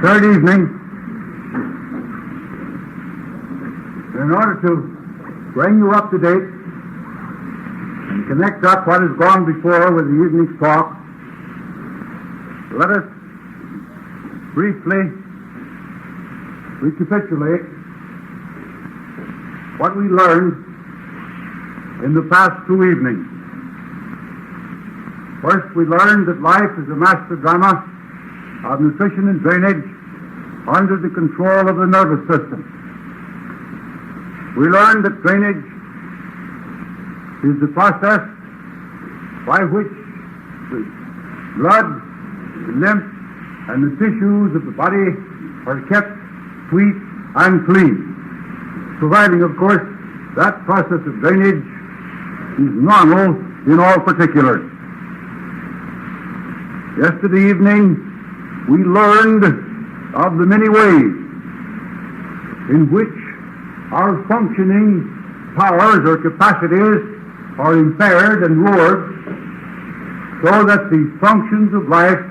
third evening, in order to bring you up to date and connect up what has gone before with the evening's talk, let us briefly recapitulate what we learned in the past two evenings. First, we learned that life is a master drama of nutrition and drainage under the control of the nervous system. We learned that drainage is the process by which the blood, the lymph, and the tissues of the body are kept sweet and clean, providing, of course, that process of drainage is normal in all particulars. Yesterday evening, we learned of the many ways in which our functioning powers or capacities are impaired and lowered so that the functions of life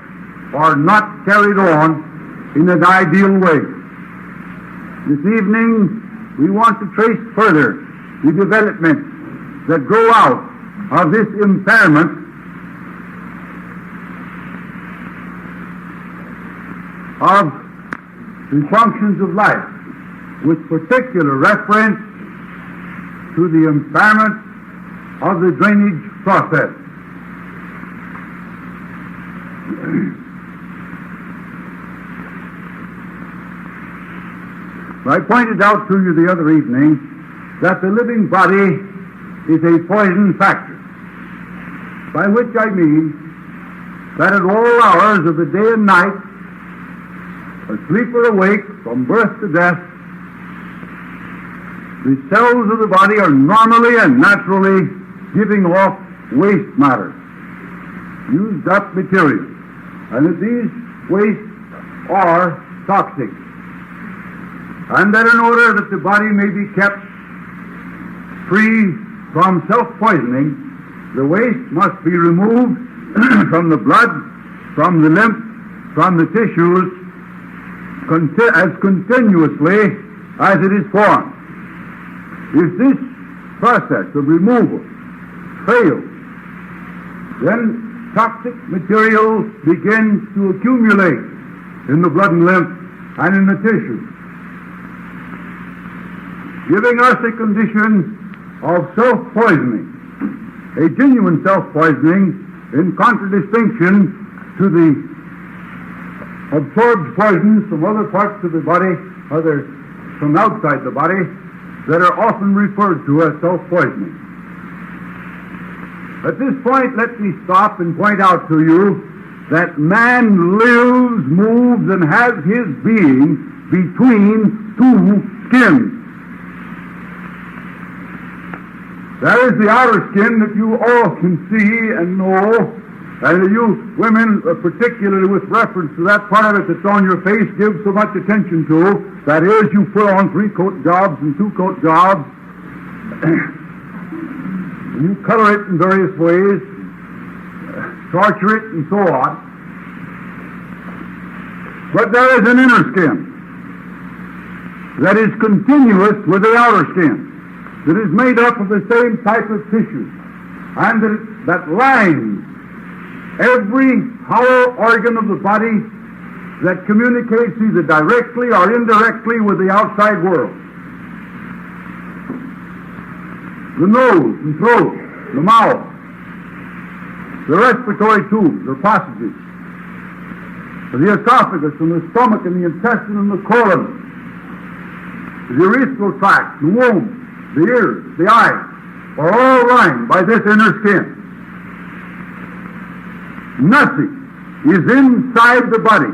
are not carried on in an ideal way. This evening, we want to trace further the developments that grow out of this impairment of the functions of life, with particular reference to the impairment of the drainage process. I pointed out to you the other evening that the living body is a poison factor, by which I mean that at all hours of the day and night, asleep or awake, from birth to death, the cells of the body are normally and naturally giving off waste matter, used up material, and that these wastes are toxic, and that in order that the body may be kept free from self-poisoning, the waste must be removed from the blood, from the lymph, from the tissues, as continuously as it is formed. If this process of removal fails, then toxic material begins to accumulate in the blood and lymph and in the tissues, giving us a condition of self-poisoning, a genuine self-poisoning in contradistinction to the absorbed poisons from other parts of the body, from outside the body, that are often referred to as self-poisoning. At this point, let me stop and point out to you that man lives, moves, and has his being between two skins. There is the outer skin that you all can see and know, and you women, particularly with reference to that part of it that's on your face, give so much attention to. That is, you put on 3-coat jobs and 2-coat jobs. You color it in various ways, torture it, and so on. But there is an inner skin that is continuous with the outer skin, that is made up of the same type of tissues, and that lines every hollow organ of the body that communicates either directly or indirectly with the outside world. The nose and throat, the mouth, the respiratory tubes or passages, the esophagus and the stomach and the intestine and the colon, the urethral tract, the womb, the ears, the eyes, are all lined by this inner skin. Nothing is inside the body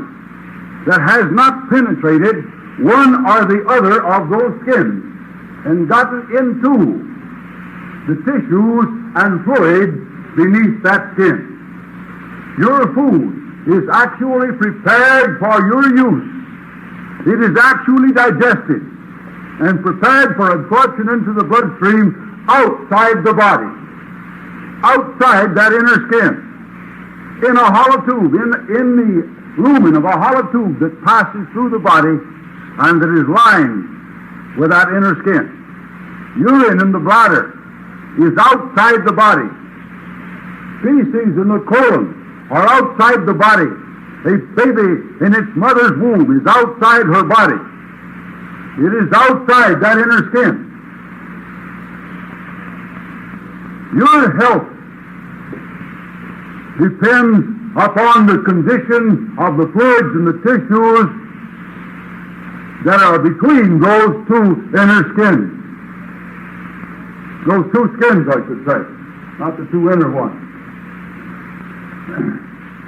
that has not penetrated one or the other of those skins and gotten into the tissues and fluids beneath that skin. Your food is actually prepared for your use. It is actually digested and prepared for absorption into the bloodstream outside the body, outside that inner skin, in a hollow tube, in the lumen of a hollow tube that passes through the body and that is lined with that inner skin. Urine in the bladder is outside the body. Feces in the colon are outside the body. A baby in its mother's womb is outside her body. It is outside that inner skin. Your health depends upon the condition of the fluids and the tissues that are between those two inner skins. Those two skins, I should say, not the two inner ones.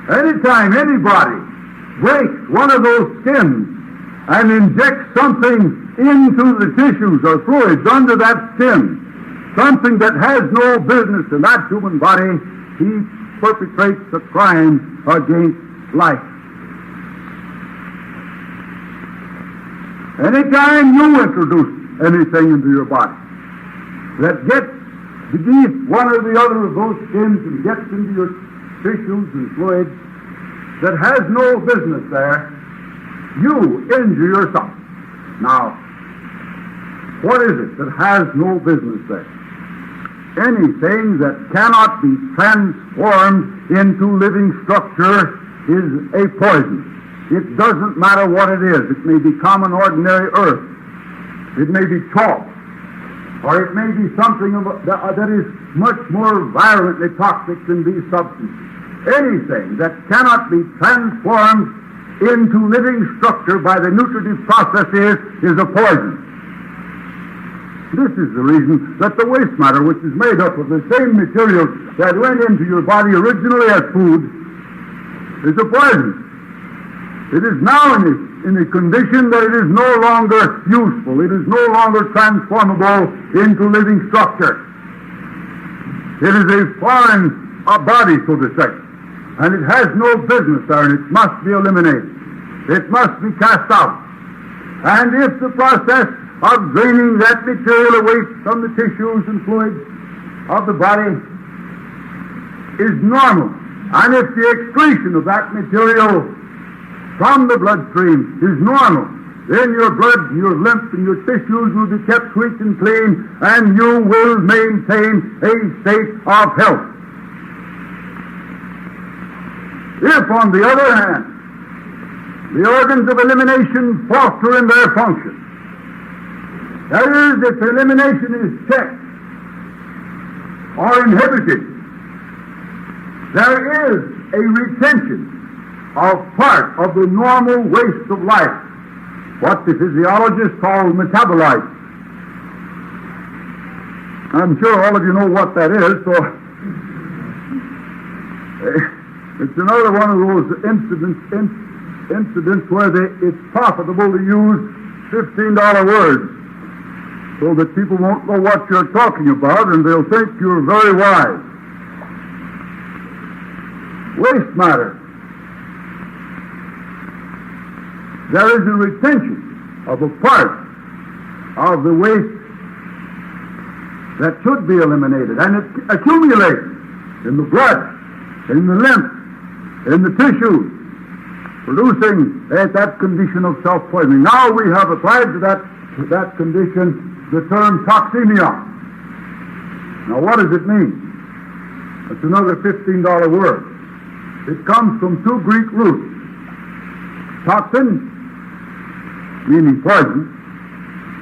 Anytime anybody breaks one of those skins and injects something into the tissues or fluids under that skin, something that has no business in that human body, he perpetrates a crime against life. Anytime you introduce anything into your body that gets beneath one or the other of those skins and gets into your tissues and fluids that has no business there, you injure yourself. Now, what is it that has no business there? Anything that cannot be transformed into living structure is a poison. It doesn't matter what it is. It may be common, ordinary earth. It may be chalk. Or it may be something that is much more violently toxic than these substances. Anything that cannot be transformed into living structure by the nutritive processes is a poison. This is the reason that the waste matter, which is made up of the same material that went into your body originally as food, is a poison. It is now in a condition that it is no longer useful. It is no longer transformable into living structure. It is a foreign body, so to say, and it has no business there, and it must be eliminated. It must be cast out. And if the process of draining that material away from the tissues and fluids of the body is normal, and if the excretion of that material from the bloodstream is normal, then your blood, your lymph, and your tissues will be kept sweet and clean, and you will maintain a state of health. If, on the other hand, the organs of elimination falter in their function, that is, if elimination is checked or inhibited, there is a retention of part of the normal waste of life, what the physiologists call metabolites. I'm sure all of you know what that is, so it's another one of those incidents where it's profitable to use $15 words so that people won't know what you're talking about and they'll think you're very wise. Waste matter. There is a retention of a part of the waste that should be eliminated, and it accumulates in the blood, in the lymph, in the tissues, producing that condition of self-poisoning. Now we have applied to that condition the term toxemia. Now what does it mean? It's another $15 word. It comes from two Greek roots. Toxin, meaning poison,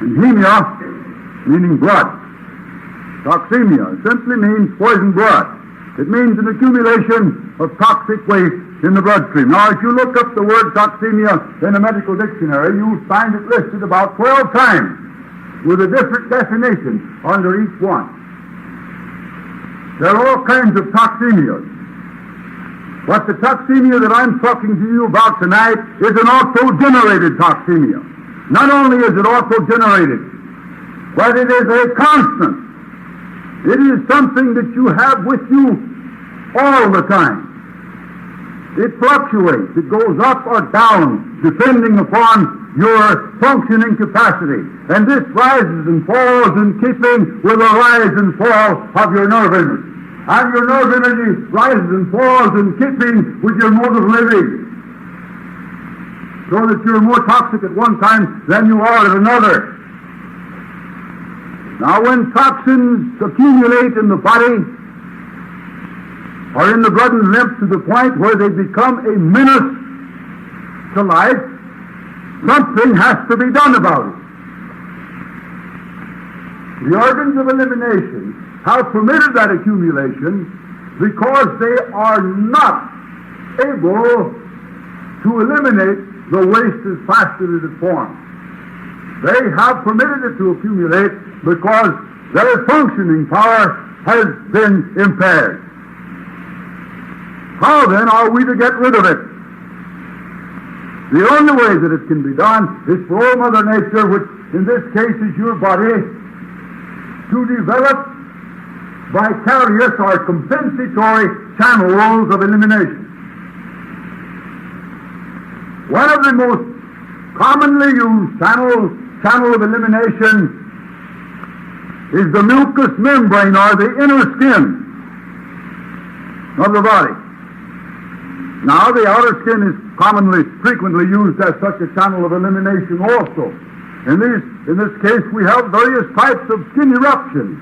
and hemia, meaning blood. Toxemia simply means poison blood. It means an accumulation of toxic waste in the bloodstream. Now, if you look up the word toxemia in a medical dictionary, you'll find it listed about 12 times with a different definition under each one. There are all kinds of toxemias. But the toxemia that I'm talking to you about tonight is an auto-generated toxemia. Not only is it auto-generated, but it is a constant. It is something that you have with you all the time. It fluctuates. It goes up or down depending upon your functioning capacity. And this rises and falls in keeping with the rise and fall of your nerve energy. And your nerve energy rises and falls in keeping with your mode of living. so that you're more toxic at one time than you are at another. Now, when toxins accumulate in the body or in the blood and lymph to the point where they become a menace to life, something has to be done about it. The organs of elimination have permitted that accumulation because they are not able to eliminate the waste as fast as it is formed. They have permitted it to accumulate because their functioning power has been impaired. How then are we to get rid of it? The only way that it can be done is for old Mother Nature, which in this case is your body, to develop vicarious or compensatory channels of elimination. One of the most commonly used channel of elimination is the mucous membrane, or the inner skin of the body. Now, the outer skin is frequently used as such a channel of elimination also. In this case, we have various types of skin eruptions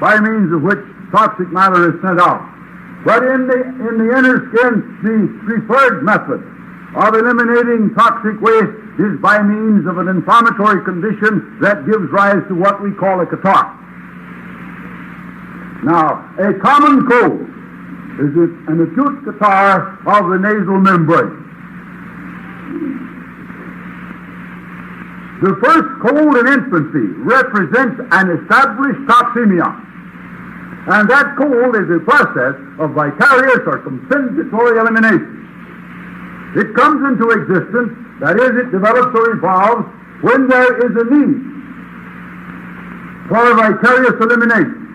by means of which toxic matter is sent out. But in the inner skin, the preferred method of eliminating toxic waste is by means of an inflammatory condition that gives rise to what we call a catarrh. Now, a common cold is an acute catarrh of the nasal membrane. The first cold in infancy represents an established toxemia, and that cold is a process of vicarious or compensatory elimination. It comes into existence, that is, it develops or evolves, when there is a need for vicarious elimination.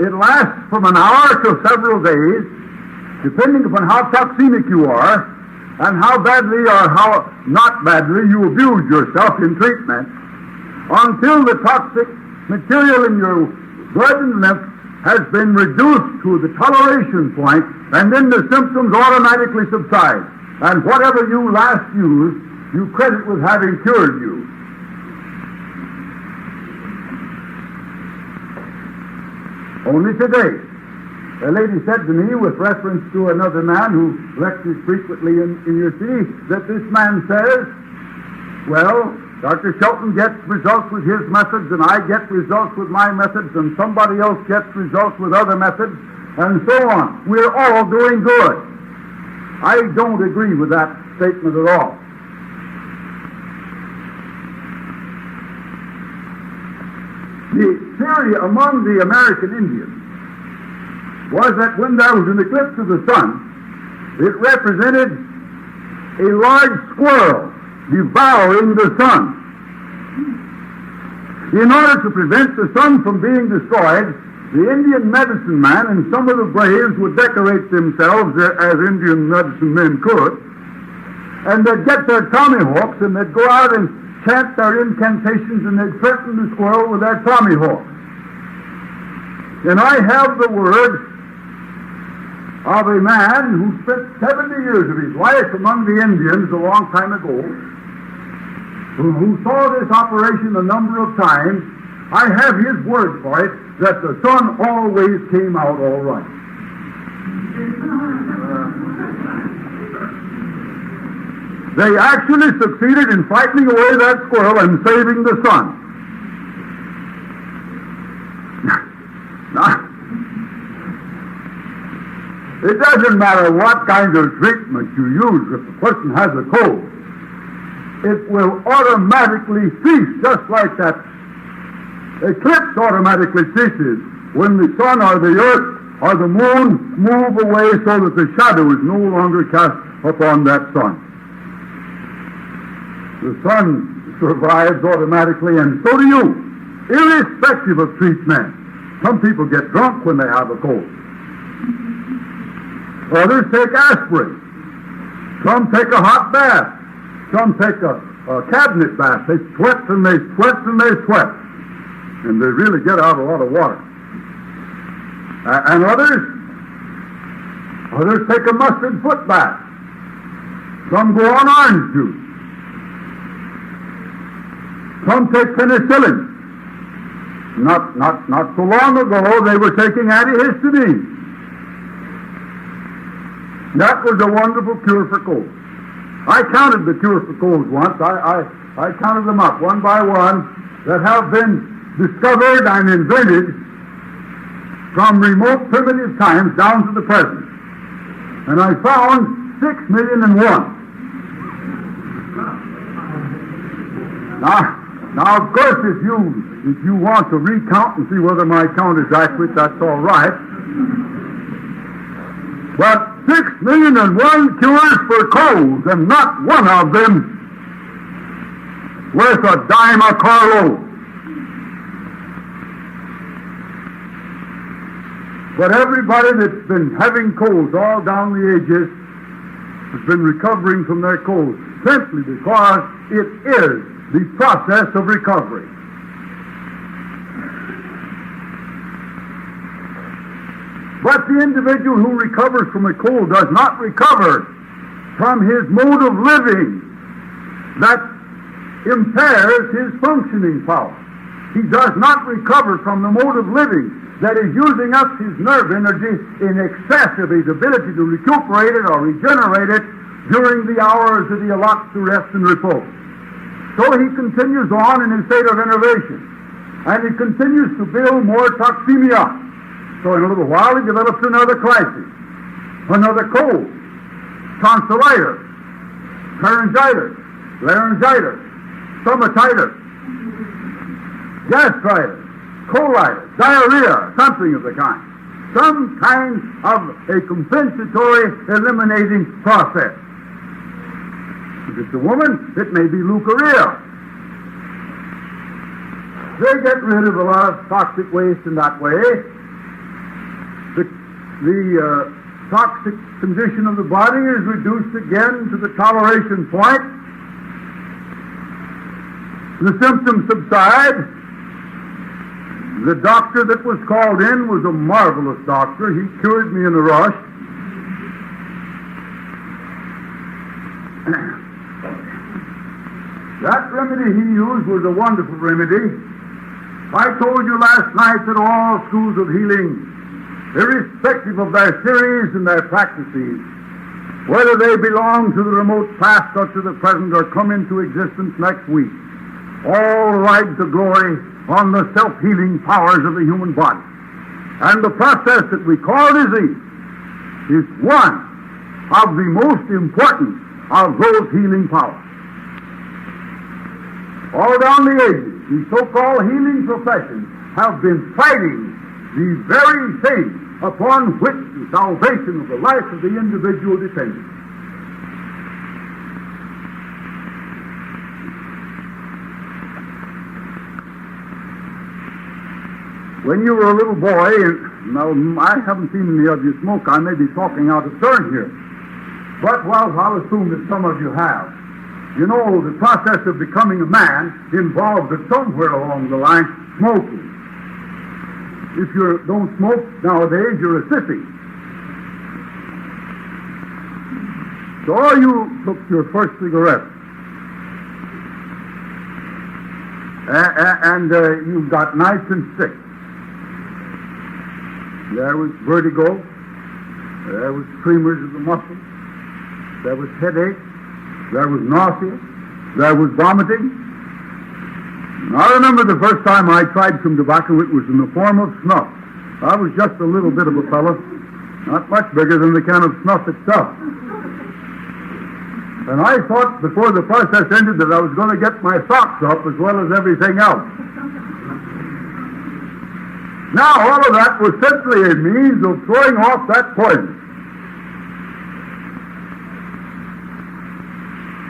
It lasts from an hour to several days, depending upon how toxemic you are and how badly or how not badly you abuse yourself in treatment, until the toxic material in your blood and lymph has been reduced to the toleration point, and then the symptoms automatically subside. And whatever you last used, you credit with having cured you. Only today, a lady said to me, with reference to another man who lectures frequently in your city, that this man says, well, Dr. Shelton gets results with his methods, and I get results with my methods, and somebody else gets results with other methods, and so on. We're all doing good. I don't agree with that statement at all. The theory among the American Indians was that when there was an eclipse of the sun, it represented a large squirrel devouring the sun. In order to prevent the sun from being destroyed, the Indian medicine man and some of the braves would decorate themselves as Indian medicine men could, and they'd get their tomahawks and they'd go out and chant their incantations, and they'd threaten the squirrel with their tomahawks. And I have the word of a man who spent 70 years of his life among the Indians a long time ago, who saw this operation a number of times. I have his word for it, that the sun always came out all right. They actually succeeded in frightening away that squirrel and saving the sun. Now, it doesn't matter what kind of treatment you use if the person has a cold. It will automatically cease, just like that eclipse automatically ceases when the sun or the earth or the moon move away so that the shadow is no longer cast upon that sun. The sun survives automatically, and so do you, irrespective of treatment. Some people get drunk when they have a cold. Others take aspirin. Some take a hot bath. Some take a cabinet bath. They sweat and they sweat and they sweat. And they really get out a lot of water. And others take a mustard foot bath. Some go on orange juice. Some take penicillin. Not so long ago, they were taking antihistamine. That was a wonderful cure for colds. I counted the cure for colds once. I counted them up one by one that have been discovered and invented from remote primitive times down to the present. And I found 6,000,001. Now, of course, if you want to recount and see whether my count is accurate, that's all right. But 6,000,001 cures for colds, and not one of them worth a dime a carload. But everybody that's been having colds all down the ages has been recovering from their colds simply because it is the process of recovery. But the individual who recovers from a cold does not recover from his mode of living that impairs his functioning power. He does not recover from the mode of living that is using up his nerve energy in excess of his ability to recuperate it or regenerate it during the hours that he allots to rest and repose. So he continues on in his state of enervation, and he continues to build more toxemia. So in a little while he develops another crisis, another cold, tonsillitis, pharyngitis, laryngitis, stomatitis, gastritis, colitis, diarrhea, something of the kind. Some kind of a compensatory eliminating process. If it's a woman, it may be leukorrhea. They get rid of a lot of toxic waste in that way. The toxic condition of the body is reduced again to the toleration point. The symptoms subside. The doctor that was called in was a marvelous doctor. He cured me in a rush. That remedy he used was a wonderful remedy. I told you last night that all schools of healing, irrespective of their theories and their practices, whether they belong to the remote past or to the present or come into existence next week, all ride to glory on the self-healing powers of the human body. And the process that we call disease is one of the most important of those healing powers. All down the ages, the so-called healing professions have been fighting the very thing upon which the salvation of the life of the individual depends. When you were a little boy, and now I haven't seen any of you smoke, I may be talking out of turn here, but well, I'll assume that some of you have. You know, the process of becoming a man involves that somewhere along the line smoking. If you don't smoke nowadays, you're a sissy. So you took your first cigarette, and you got nice and sick. There was vertigo, there was tremors of the muscles, there was headache, there was nausea, there was vomiting. I remember the first time I tried some tobacco, it was in the form of snuff. I was just a little bit of a fellow, not much bigger than the can of snuff itself. And I thought before the process ended that I was going to get my socks up as well as everything else. Now all of that was simply a means of throwing off that poison.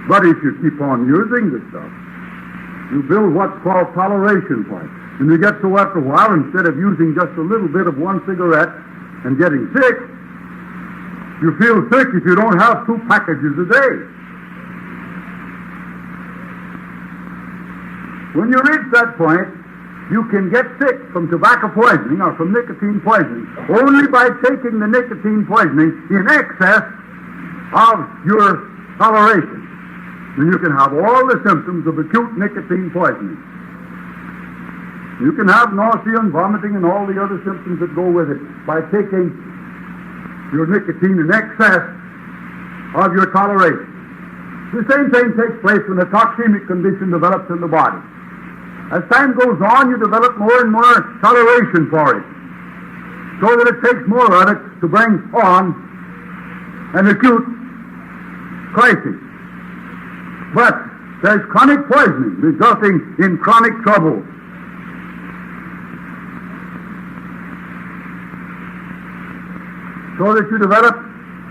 But if you keep on using the stuff, you build what's called toleration points. And you get so after a while, instead of using just a little bit of one cigarette and getting sick, you feel sick if you don't have 2 packages a day. When you reach that point, you can get sick from tobacco poisoning or from nicotine poisoning only by taking the nicotine poisoning in excess of your toleration, then you can have all the symptoms of acute nicotine poisoning. You can have nausea and vomiting and all the other symptoms that go with it by taking your nicotine in excess of your toleration. The same thing takes place when a toxemic condition develops in the body. As time goes on, you develop more and more toleration for it, so that it takes more of it to bring on an acute crisis. But there's chronic poisoning resulting in chronic trouble. So that you develop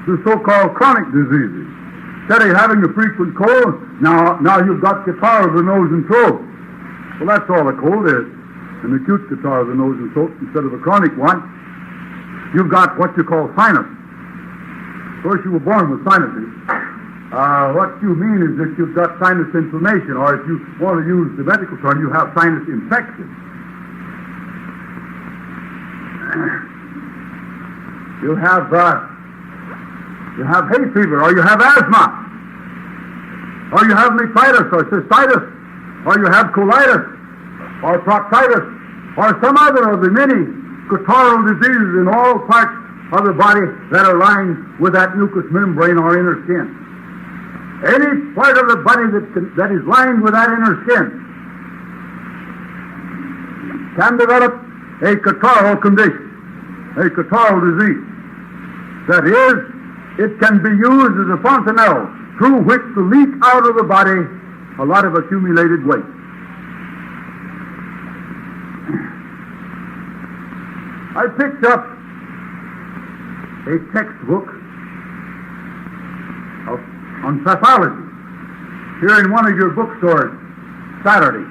the so-called chronic diseases. Instead of having a frequent cold, now you've got catarrh of the nose and throat. Well, that's all a cold is, an acute catarrh of the nose and throat instead of a chronic one. You've got what you call sinus. Of course, you were born with sinuses. What you mean is that you've got sinus inflammation, or if you want to use the medical term, you have sinus infection. You have hay fever, or you have asthma, or you have nephritis, or cystitis, or you have colitis, or proctitis, or some other of the many catarrhal diseases in all parts of the body that are lined with that mucous membrane or inner skin. Any part of the body that is lined with that inner skin can develop a catarrhal condition, a catarrhal disease. That is, it can be used as a fontanelle through which to leak out of the body a lot of accumulated waste. I picked up a textbook on pathology here in one of your bookstores Saturday.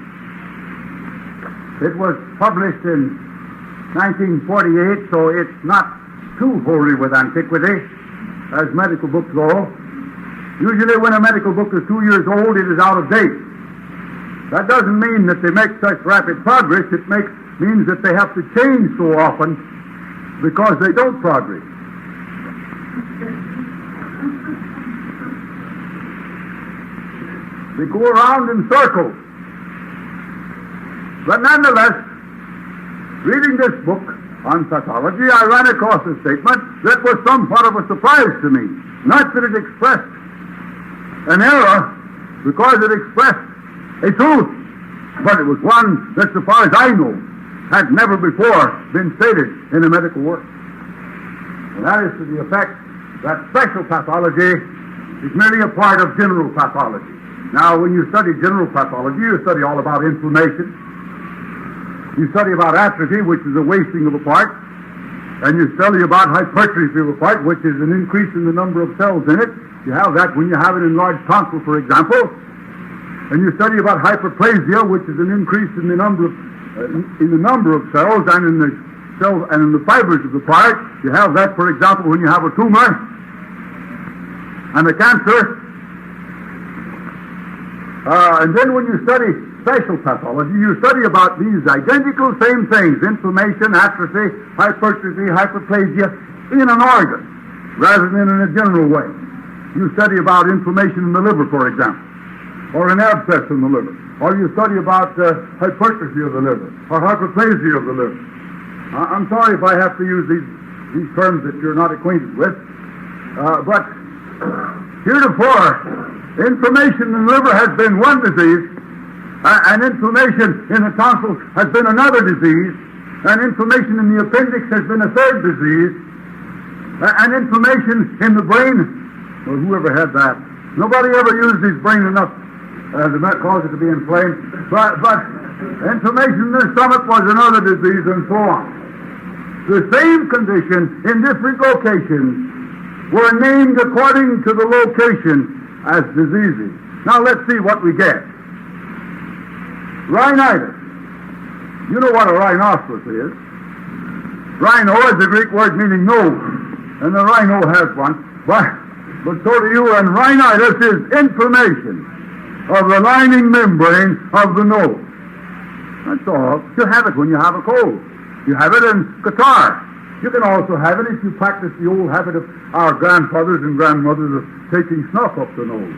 It was published in 1948, so it's not too hoary with antiquity as medical books go. Usually when a medical book is 2 years old, it is out of date. That doesn't mean that they make such rapid progress. It means that they have to change so often because they don't progress. They go around in circles. But nonetheless, reading this book on pathology, I ran across a statement that was somewhat of a surprise to me. Not that it expressed an error, because it expressed a truth, but it was one that, so far as I know, had never before been stated in a medical work. And that is to the effect that special pathology is merely a part of general pathology. Now, when you study general pathology, you study all about inflammation. You study about atrophy, which is a wasting of a part, and you study about hypertrophy of a part, which is an increase in the number of cells in it. You have that when you have an enlarged tonsil, for example. And you study about hyperplasia, which is an increase in the number of cells and in the fibers of the part. You have that, for example, when you have a tumor and a cancer. And then when you study special pathology, you study about these identical same things: inflammation, atrophy, hypertrophy, hyperplasia, in an organ, rather than in a general way. You study about inflammation in the liver, for example, or an abscess in the liver, or you study about hypertrophy of the liver, or hyperplasia of the liver. I'm sorry if I have to use these terms that you're not acquainted with, but heretofore, inflammation in the liver has been one disease, and inflammation in the tonsils has been another disease, and inflammation in the appendix has been a third disease, and inflammation in the brain, well, whoever had that? Nobody ever used his brain enough to cause it to be inflamed, but inflammation in the stomach was another disease, and so on. The same condition in different locations were named according to the location as diseases. Now let's see what we get. Rhinitis. You know what a rhinoceros is. Rhino is the Greek word meaning nose, and the rhino has one, but so do you, and rhinitis is inflammation of the lining membrane of the nose. That's all. You have it when you have a cold. You have it in catarrh. You can also have it if you practice the old habit of our grandfathers and grandmothers of taking snuff up the nose.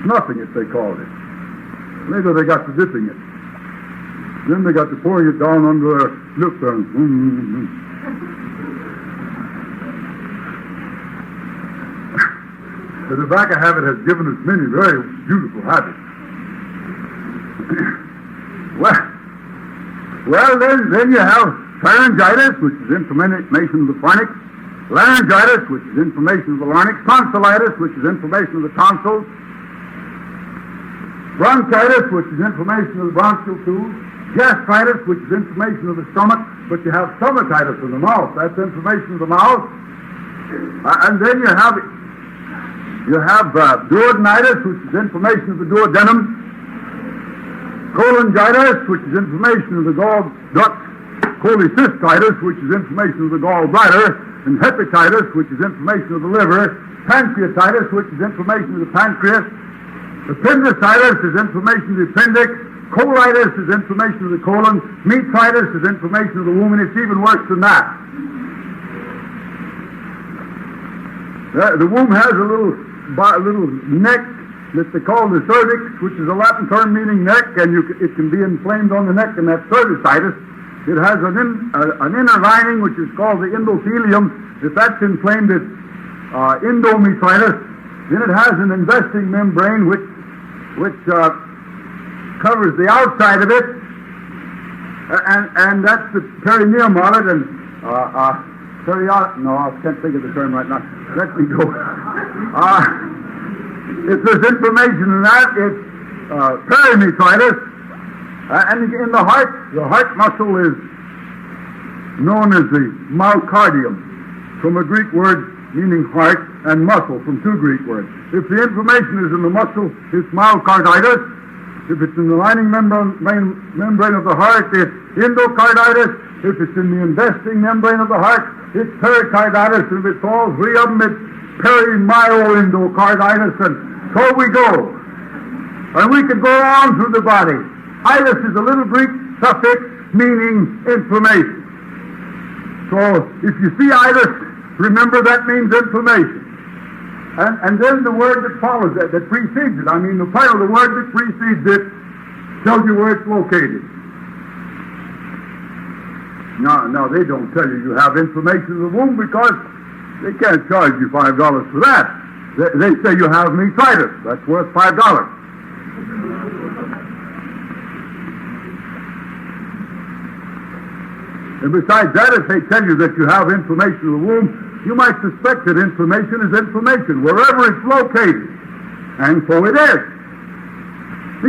Snuffing it, they called it. Later they got to dipping it. Then they got to pouring it down under their lips and The tobacco habit has given us many very beautiful habits. well, then you have pharyngitis, which is inflammation of the pharynx, laryngitis, which is inflammation of the larynx, tonsillitis, which is inflammation of the tonsils, bronchitis, which is inflammation of the bronchial tubes, gastritis, which is inflammation of the stomach, but you have stomatitis of the mouth. That's inflammation of the mouth. And then you have duodenitis, which is inflammation of the duodenum, cholangitis, which is inflammation of the gall ducts, cholecystitis, which is inflammation of the gallbladder, and hepatitis, which is inflammation of the liver, pancreatitis, which is inflammation of the pancreas, appendicitis is inflammation of the appendix, colitis is inflammation of the colon, metritis is inflammation of the womb, and it's even worse than that. The womb has a little neck that they call the cervix, which is a Latin term meaning neck, and it can be inflamed on the neck, and that's cervicitis. It has an inner lining which is called the endothelium. If that's inflamed, it's endometritis. Then it has an investing membrane which covers the outside of it, and that's the perineum on it, and no, I can't think of the term right now. Let me go. If there's inflammation in that, it's perimetritis. And in the heart muscle is known as the myocardium, from a Greek word meaning heart, and muscle, from two Greek words. If the inflammation is in the muscle, it's myocarditis. If it's in the lining membrane of the heart, it's endocarditis. If it's in the investing membrane of the heart, it's pericarditis. If it's all three of them, it's perimyoendocarditis. And so we go. And we can go on through the body. Itis is a little Greek suffix meaning inflammation. So if you see itis, remember that means inflammation. And then the word that follows that precedes it. I mean, the part of the word that precedes it tells you where it's located. No, they don't tell you have inflammation of the womb because they can't charge you $5 for that. They say you have metritis. That's worth $5. And besides that, if they tell you that you have inflammation of the womb, you might suspect that inflammation is inflammation, wherever it's located. And so it is.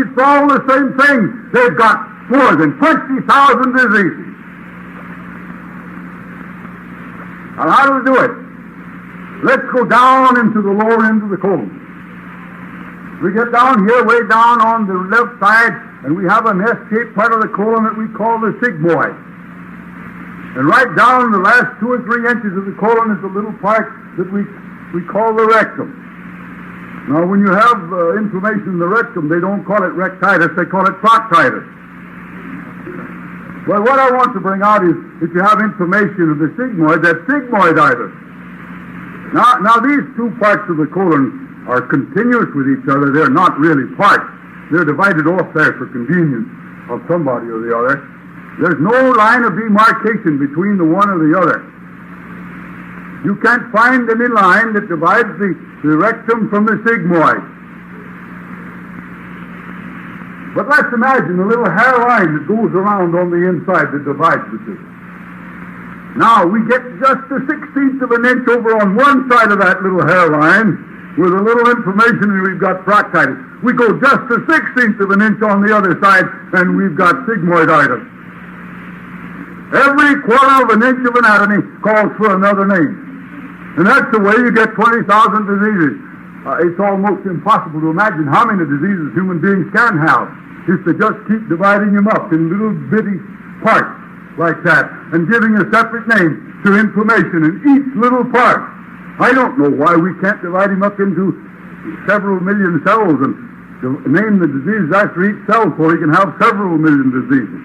It's all the same thing. They've got more than 20,000 diseases. Now, how do we do it? Let's go down into the lower end of the colon. We get down here, way down on the left side, and we have an S-shaped part of the colon that we call the sigmoid. And right down the last 2 or 3 inches of the colon is a little part that we call the rectum. Now, when you have inflammation in the rectum, they don't call it rectitis, they call it proctitis. Well, what I want to bring out is, if you have inflammation of the sigmoid, that's sigmoiditis. Now, these two parts of the colon are continuous with each other. They're not really parts. They're divided off there for convenience of somebody or the other. There's no line of demarcation between the one or the other. You can't find any line that divides the rectum from the sigmoid. But let's imagine a little hairline that goes around on the inside that divides the two. Now, we get just a 1/16 of an inch over on one side of that little hairline with a little inflammation, and we've got proctitis. We go just a 1/16 of an inch on the other side, and we've got sigmoiditis. Every quarter of an inch of anatomy calls for another name. And that's the way you get 20,000 diseases. It's almost impossible to imagine how many diseases human beings can have if they just keep dividing them up in little bitty parts like that and giving a separate name to inflammation in each little part. I don't know why we can't divide them up into several million cells and name the diseases after each cell so you can have several million diseases.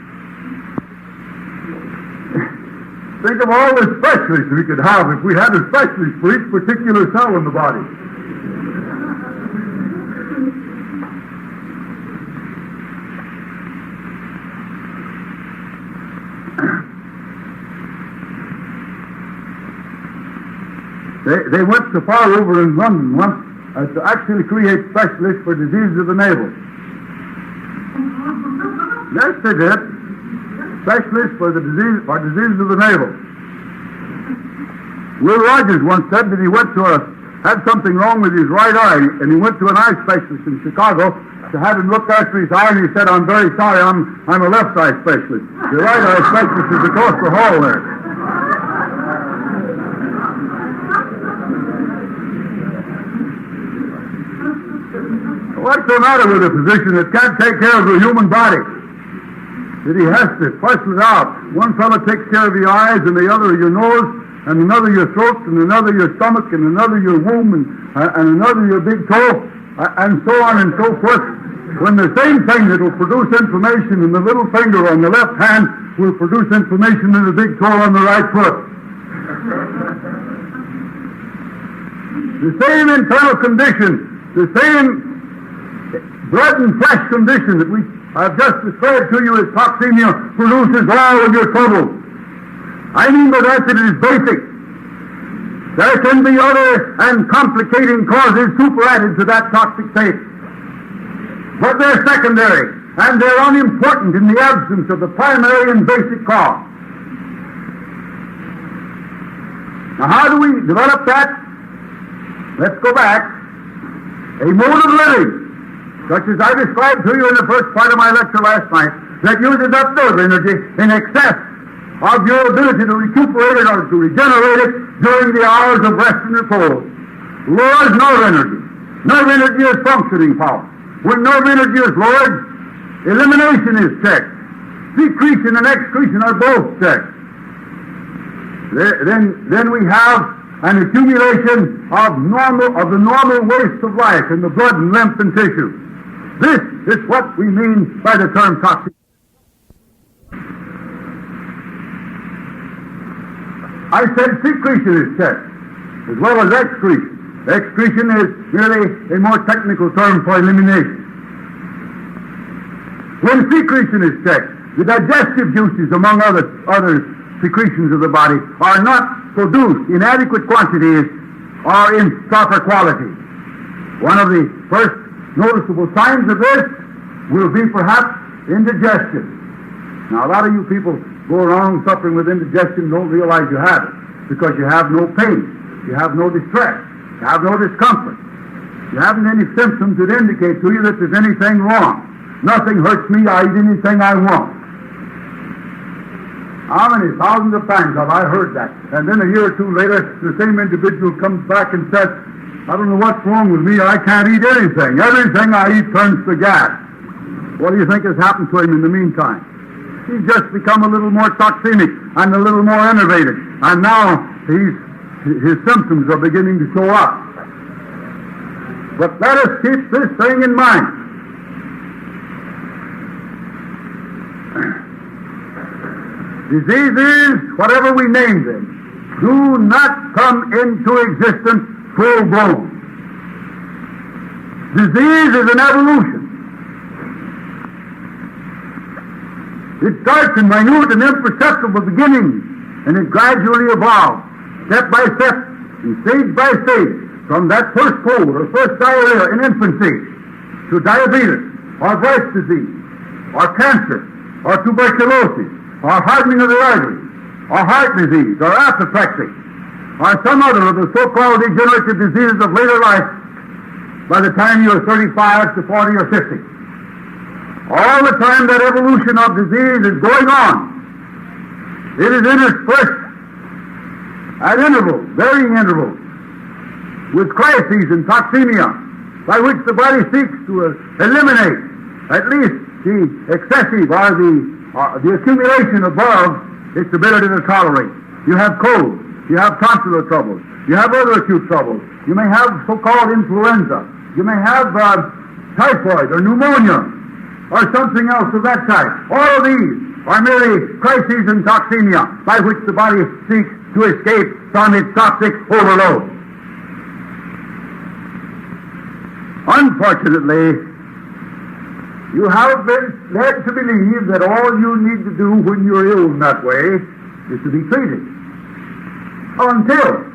Think of all the specialists we could have if we had a specialist for each particular cell in the body. They went so far over in London once as to actually create specialists for diseases of the navel. Yes, they did. Specialists for diseases of the navel. Will Rogers once said that he had something wrong with his right eye, and he went to an eye specialist in Chicago to have him look after his eye, and he said, "I'm very sorry, I'm a left eye specialist. The right eye specialist is across the hall there." What's the matter with a physician that can't take care of the human body? That he has to parcel it out. One fellow takes care of your eyes, and the other your nose, and another your throat, and another your stomach, and another your womb, and another your big toe, and so on and so forth. When the same thing that will produce inflammation in the little finger on the left hand will produce inflammation in the big toe on the right foot. The same internal condition, the same blood and flesh condition that I've just described to you as toxemia produces all of your trouble. I mean by that it is basic. There can be other and complicating causes superadded to that toxic state. But they're secondary, and they're unimportant in the absence of the primary and basic cause. Now how do we develop that? Let's go back. A mode of living, such as I described to you in the first part of my lecture last night, that uses up nerve energy in excess of your ability to recuperate it or to regenerate it during the hours of rest and repose. Lowers nerve energy. Nerve energy is functioning power. When nerve energy is lowered, elimination is checked. Secretion and excretion are both checked. Then we have an accumulation of the normal waste of life in the blood and lymph and tissue. This is what we mean by the term toxic. I said secretion is checked, as well as excretion. Excretion is merely a more technical term for elimination. When secretion is checked, the digestive juices, among other secretions of the body, are not produced in adequate quantities or in proper quality. One of the first noticeable signs of this will be perhaps indigestion. Now, a lot of you people go around suffering with indigestion, don't realize you have it, because you have no pain, you have no distress, you have no discomfort. You haven't any symptoms that indicate to you that there's anything wrong. Nothing hurts me, I eat anything I want. How many thousands of times have I heard that? And then a year or two later, the same individual comes back and says, "I don't know what's wrong with me, I can't eat anything. Everything I eat turns to gas." What do you think has happened to him in the meantime? He's just become a little more toxemic and a little more enervated. And now his symptoms are beginning to show up. But let us keep this thing in mind. Diseases, whatever we name them, do not come into existence full-blown. Disease is an evolution. It starts in minute and imperceptible beginnings, and it gradually evolves, step by step, and stage by stage, from that first cold or first diarrhea in infancy to diabetes, or breast disease, or cancer, or tuberculosis, or hardening of the arteries, or heart disease, or apoplexy, or some other of the so-called degenerative diseases of later life by the time you're 35 to 40 or 50. All the time that evolution of disease is going on, it is interspersed at intervals, varying intervals, with crises and toxemia, by which the body seeks to eliminate at least the excessive or the accumulation above its ability to tolerate. You have colds, you have tonsillar troubles, you have other acute troubles, you may have so-called influenza, you may have typhoid or pneumonia, or something else of that type. All of these are merely crises and toxemia by which the body seeks to escape from its toxic overload. Unfortunately, you have been led to believe that all you need to do when you're ill in that way is to be treated until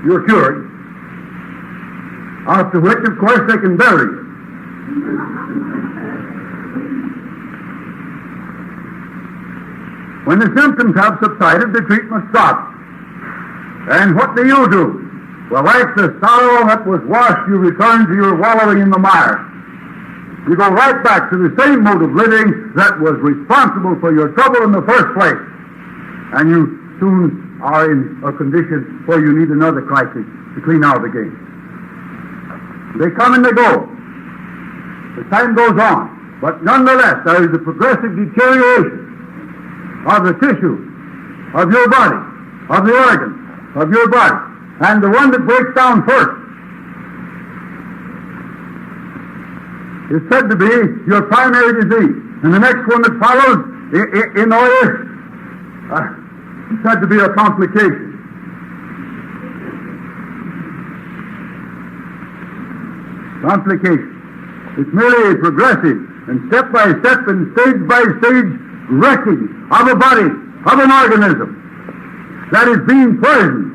you're cured, after which, of course, they can bury you. When the symptoms have subsided, the treatment stops. And what do? Well, like the sorrow that was washed, you return to your wallowing in the mire. You go right back to the same mode of living that was responsible for your trouble in the first place. And you soon are in a condition where you need another crisis to clean out again. They come and they go. The time goes on. But nonetheless, there is a progressive deterioration of the tissue, of your body, of the organs, of your body. And the one that breaks down first is said to be your primary disease. And the next one that follows in order is said to be a complication. Complication. It's merely a progressive and step-by-step and stage-by-stage wrecking of a body, of an organism that is being poisoned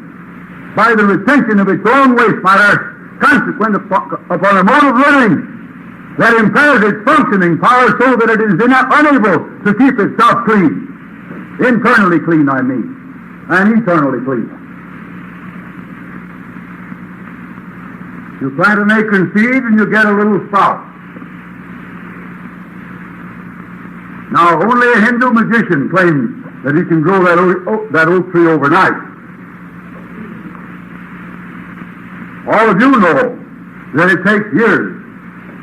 by the retention of its own waste matter, consequent upon a mode of living that impairs its functioning power so that it is unable to keep itself clean. Internally clean, I mean, and eternally clean. You plant an acorn seed and you get a little sprout. Now, only a Hindu magician claims that he can grow that oak tree overnight. All of you know that it takes years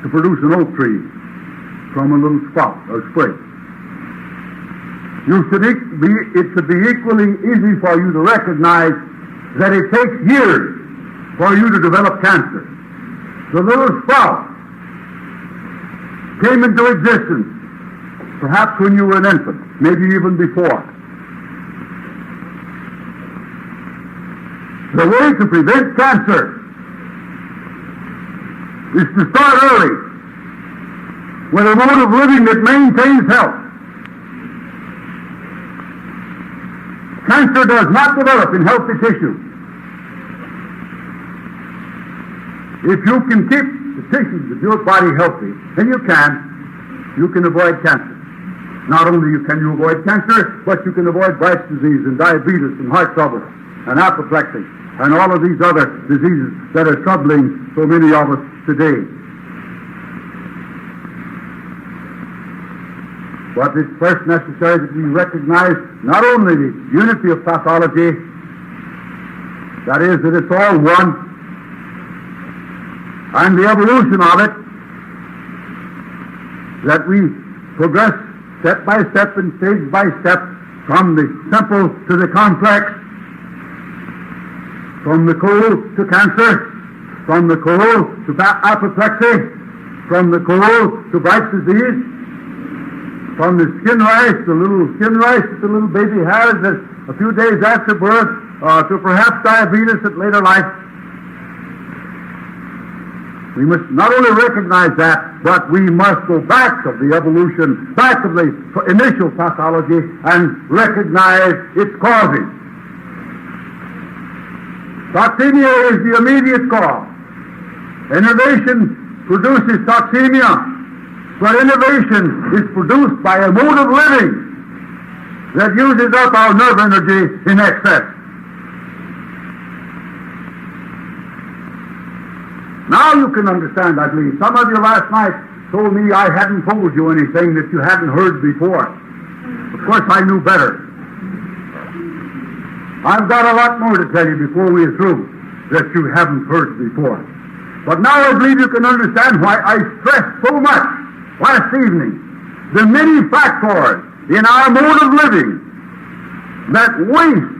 to produce an oak tree from a little sprout or sprig. It should be equally easy for you to recognize that it takes years for you to develop cancer. The little sprout came into existence perhaps when you were an infant, maybe even before. The way to prevent cancer is to start early with a mode of living that maintains health. Cancer does not develop in healthy tissue. If you can keep the tissues of your body healthy, and you can avoid cancer. Not only can you avoid cancer, but you can avoid Bright's disease and diabetes and heart trouble and apoplexy and all of these other diseases that are troubling so many of us today. But it's first necessary that we recognize not only the unity of pathology, that is, that it's all one, and the evolution of it, that we progress step by step and stage by step from the simple to the complex, from the cold to cancer, from the cold to apoplexy, from the cold to Bright's disease, from the skin rice, the little skin rice that the little baby has a few days after birth, to perhaps diabetes at later life. We must not only recognize that, but we must go back of the evolution, back of the initial pathology, and recognize its causes. Toxemia is the immediate cause. Innovation produces toxemia, but innovation is produced by a mode of living that uses up our nerve energy in excess. Now you can understand, I believe. Some of you last night told me I hadn't told you anything that you hadn't heard before. Of course, I knew better. I've got a lot more to tell you before we're through that you haven't heard before. But now I believe you can understand why I stressed so much last evening the many factors in our mode of living that waste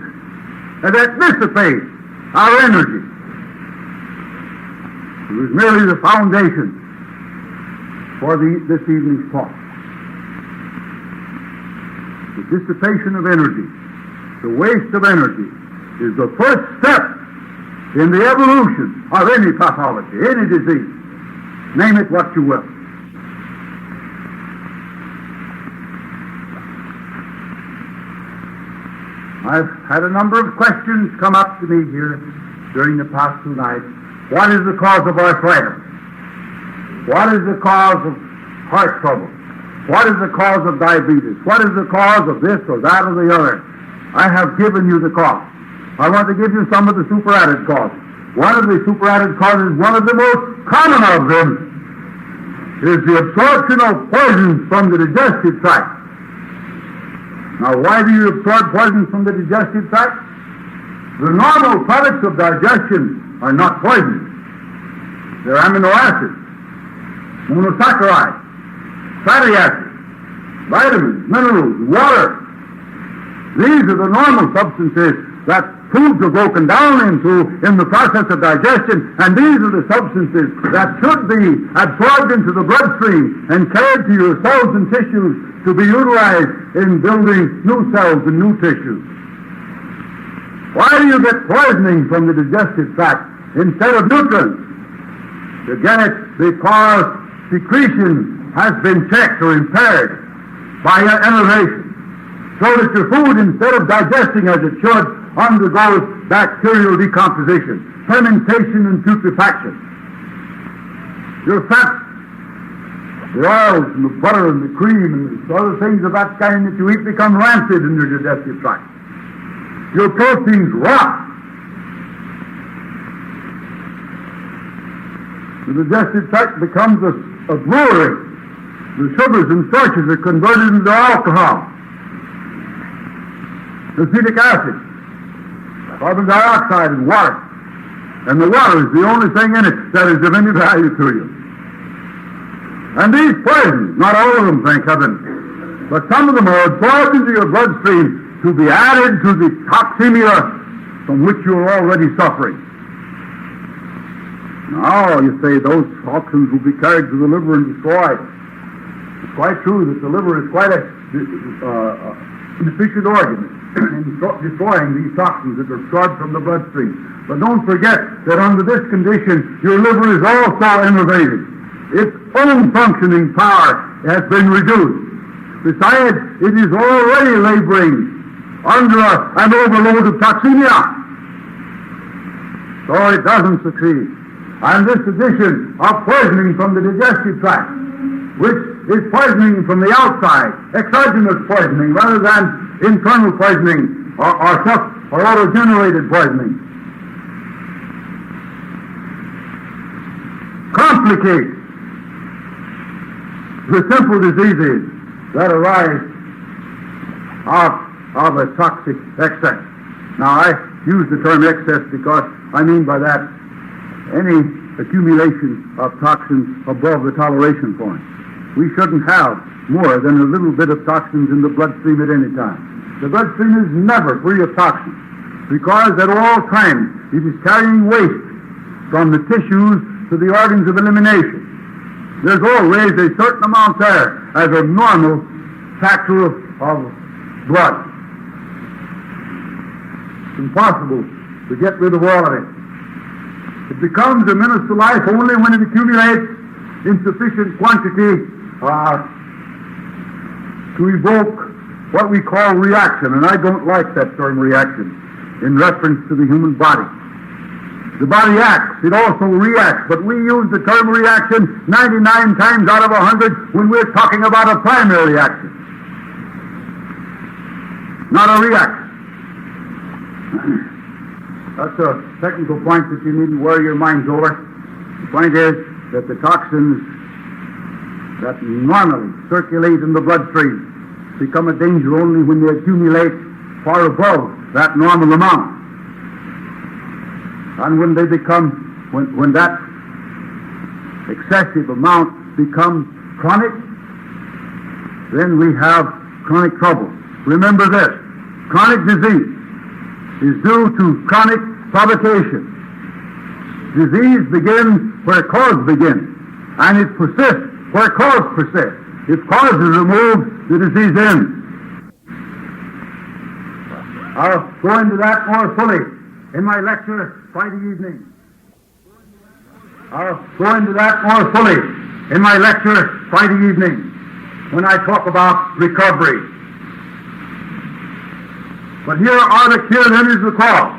and that dissipate our energy. It was merely the foundation for this evening's talk. the dissipation of energy, the waste of energy, is the first step in the evolution of any pathology, any disease. Name it what you will. I've had a number of questions come up to me here during the past 2 nights. What is the cause of arthritis? What is the cause of heart trouble? What is the cause of diabetes? What is the cause of this or that or the other? I have given you the cause. I want to give you some of the superadded causes. One of the superadded causes, one of the most common of them, is the absorption of poisons from the digestive tract. Now, why do you absorb poisons from the digestive tract? The normal products of digestion are not poisons. They're amino acids, monosaccharides, fatty acids, vitamins, minerals, water. These are the normal substances that foods are broken down into in the process of digestion, and these are the substances that should be absorbed into the bloodstream and carried to your cells and tissues to be utilized in building new cells and new tissues. Why do you get poisoning from the digestive tract instead of nutrients? You get it because secretion has been checked or impaired by enervation, so that your food, instead of digesting as it should, undergoes bacterial decomposition, fermentation, and putrefaction. Your fats, the oils and the butter and the cream and the other things of that kind that you eat become rancid in your digestive tract. Your proteins rot. The digestive tract becomes a brewery. The sugars and starches are converted into alcohol, acetic acid, carbon dioxide, and water. And the water is the only thing in it that is of any value to you. And these poisons, not all of them, thank heaven, but some of them are absorbed into your bloodstream to be added to the toxemia from which you are already suffering. Now, you say those toxins will be carried to the liver and destroyed. It's quite true that the liver is quite a efficient organ in destroying these toxins that are absorbed from the bloodstream. But don't forget that under this condition, your liver is also enervated. Its own functioning power has been reduced. Besides, it is already laboring under an overload of toxemia. So it doesn't succeed. And this addition of poisoning from the digestive tract, which is poisoning from the outside, exogenous poisoning rather than internal poisoning or auto-generated poisoning, complicates the simple diseases that arise of a toxic excess. Now, I use the term excess because I mean by that any accumulation of toxins above the toleration point. We shouldn't have more than a little bit of toxins in the bloodstream at any time. The bloodstream is never free of toxins because at all times it is carrying waste from the tissues to the organs of elimination. There's always a certain amount there as a normal factor of blood. It's impossible to get rid of all of it. It becomes a menace to life only when it accumulates in sufficient quantity to evoke what we call reaction, and I don't like that term reaction in reference to the human body. The body acts, it also reacts, but we use the term reaction 99 times out of 100 when we're talking about a primary action, not a reaction. That's a technical point that you needn't worry your minds over. The point is that the toxins that normally circulate in the bloodstream become a danger only when they accumulate far above that normal amount. And when they become, when that excessive amount becomes chronic, then we have chronic trouble. Remember this, chronic disease is due to chronic provocation. Disease begins where cause begins, and it persists where cause persists. If cause is removed, the disease ends. I'll go into that more fully in my lecture Friday evening. I'll go into that more fully in my lecture Friday evening when I talk about recovery. But here are the clear remedies of the cause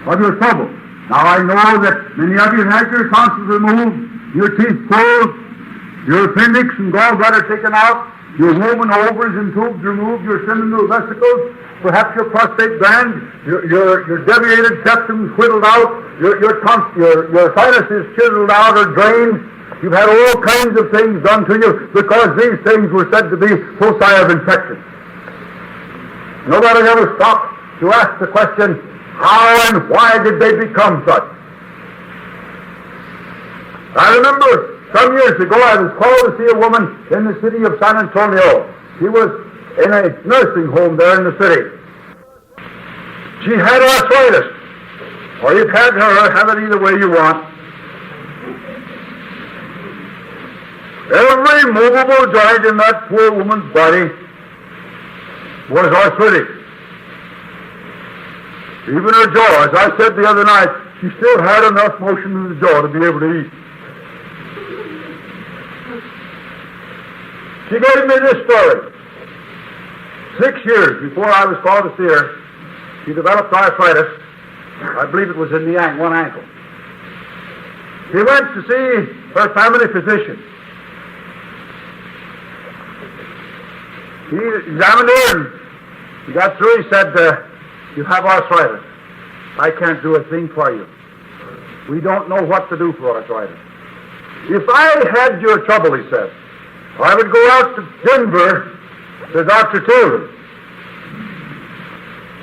of your trouble. Now I know that many of you have had your tonsils removed, your teeth pulled, your appendix and gallbladder taken out, your womb and ovaries and tubes removed, your seminal vesicles, perhaps your prostate gland, your deviated septum whittled out, your sinuses chiseled out or drained. You've had all kinds of things done to you because these things were said to be foci of infection. Nobody ever stopped to ask the question, how and why did they become such? I remember some years ago I was called to see a woman in the city of San Antonio. She was in a nursing home there in the city. She had arthritis, or you can't have it either way you want. Every movable joint in that poor woman's body was arthritic. Even her jaw, as I said the other night, she still had enough motion in the jaw to be able to eat. She gave me this story. 6 years before I was called to see her, she developed arthritis. I believe it was in one ankle. She went to see her family physician. He examined her and he got through. He said, you have arthritis. I can't do a thing for you. We don't know what to do for arthritis. If I had your trouble, he said, I would go out to Denver to Dr. Tilden.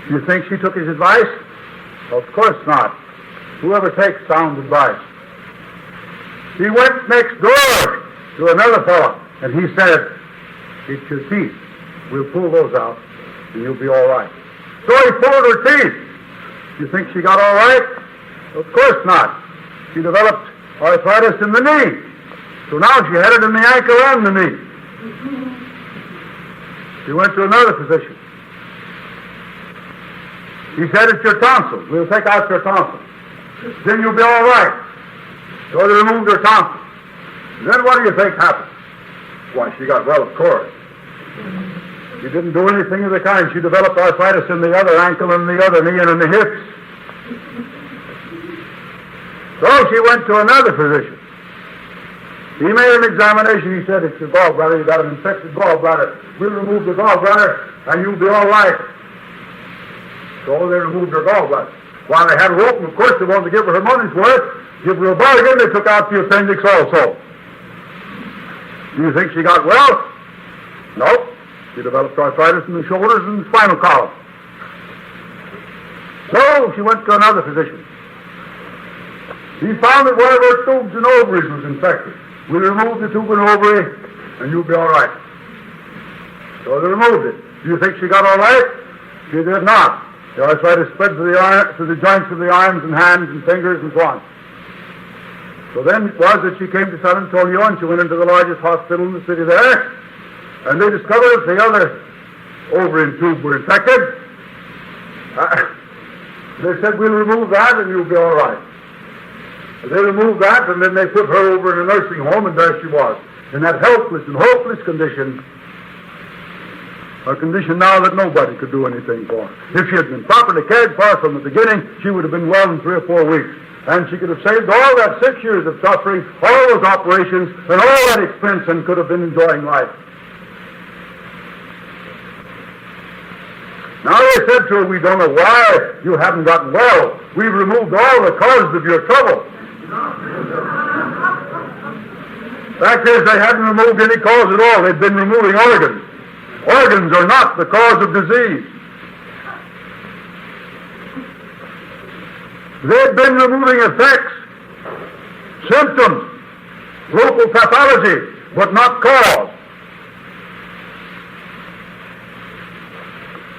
You think she took his advice? Of course not. Whoever takes sound advice. He went next door to another fellow, and he said, it's your teeth. We'll pull those out, and you'll be all right. So he pulled her teeth. You think she got all right? Of course not. She developed arthritis in the knee. So now she had it in the ankle and the knee. She went to another physician. He said, it's your tonsils. We'll take out your tonsils. Then you'll be all right. So they removed her tonsils. Then what do you think happened? Why, she got well, of course. She didn't do anything of the kind. She developed arthritis in the other ankle and the other knee and in the hips. So she went to another physician. He made an examination. He said, it's your gallbladder. You've got an infected gallbladder. We'll remove the gallbladder and you'll be all right. So they removed her gallbladder. While they had her open, of course, they wanted to give her her money's worth. Give her a bargain. They took out the appendix also. Do you think she got well? No. She developed arthritis in the shoulders and the spinal column. So she went to another physician. He found that one of her tubes and ovaries was infected. We'll remove the tube and ovary, and you'll be all right. So they removed it. Do you think she got all right? She did not. The arthritis spread to the joints of the arms and hands and fingers and so on. So then it was that she came to San Antonio, and she went into the largest hospital in the city there, and they discovered that the other ovary and tube were infected. They said, we'll remove that and you'll be all right. They removed that, and then they put her over in a nursing home, and there she was, in that helpless and hopeless condition, a condition now that nobody could do anything for. If she had been properly cared for from the beginning, she would have been well in 3 or 4 weeks, and she could have saved all that 6 years of suffering, all those operations, and all that expense, and could have been enjoying life. Now they said to her, we don't know why you haven't gotten well. We've removed all the causes of your trouble. Fact is, they hadn't removed any cause at all. They'd been removing organs. Organs are not the cause of disease. They'd been removing effects, symptoms, local pathology, but not cause.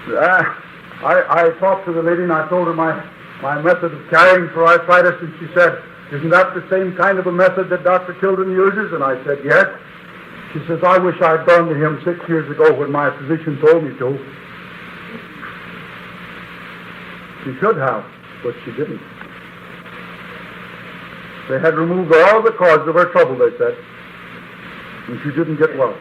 I talked to the lady and I told her my method of caring for arthritis, and she said, isn't that the same kind of a method that Dr. Tilden uses? And I said, yes. She says, I wish I'd gone to him 6 years ago when my physician told me to. She should have, but she didn't. They had removed all the cause of her trouble, they said, and she didn't get well.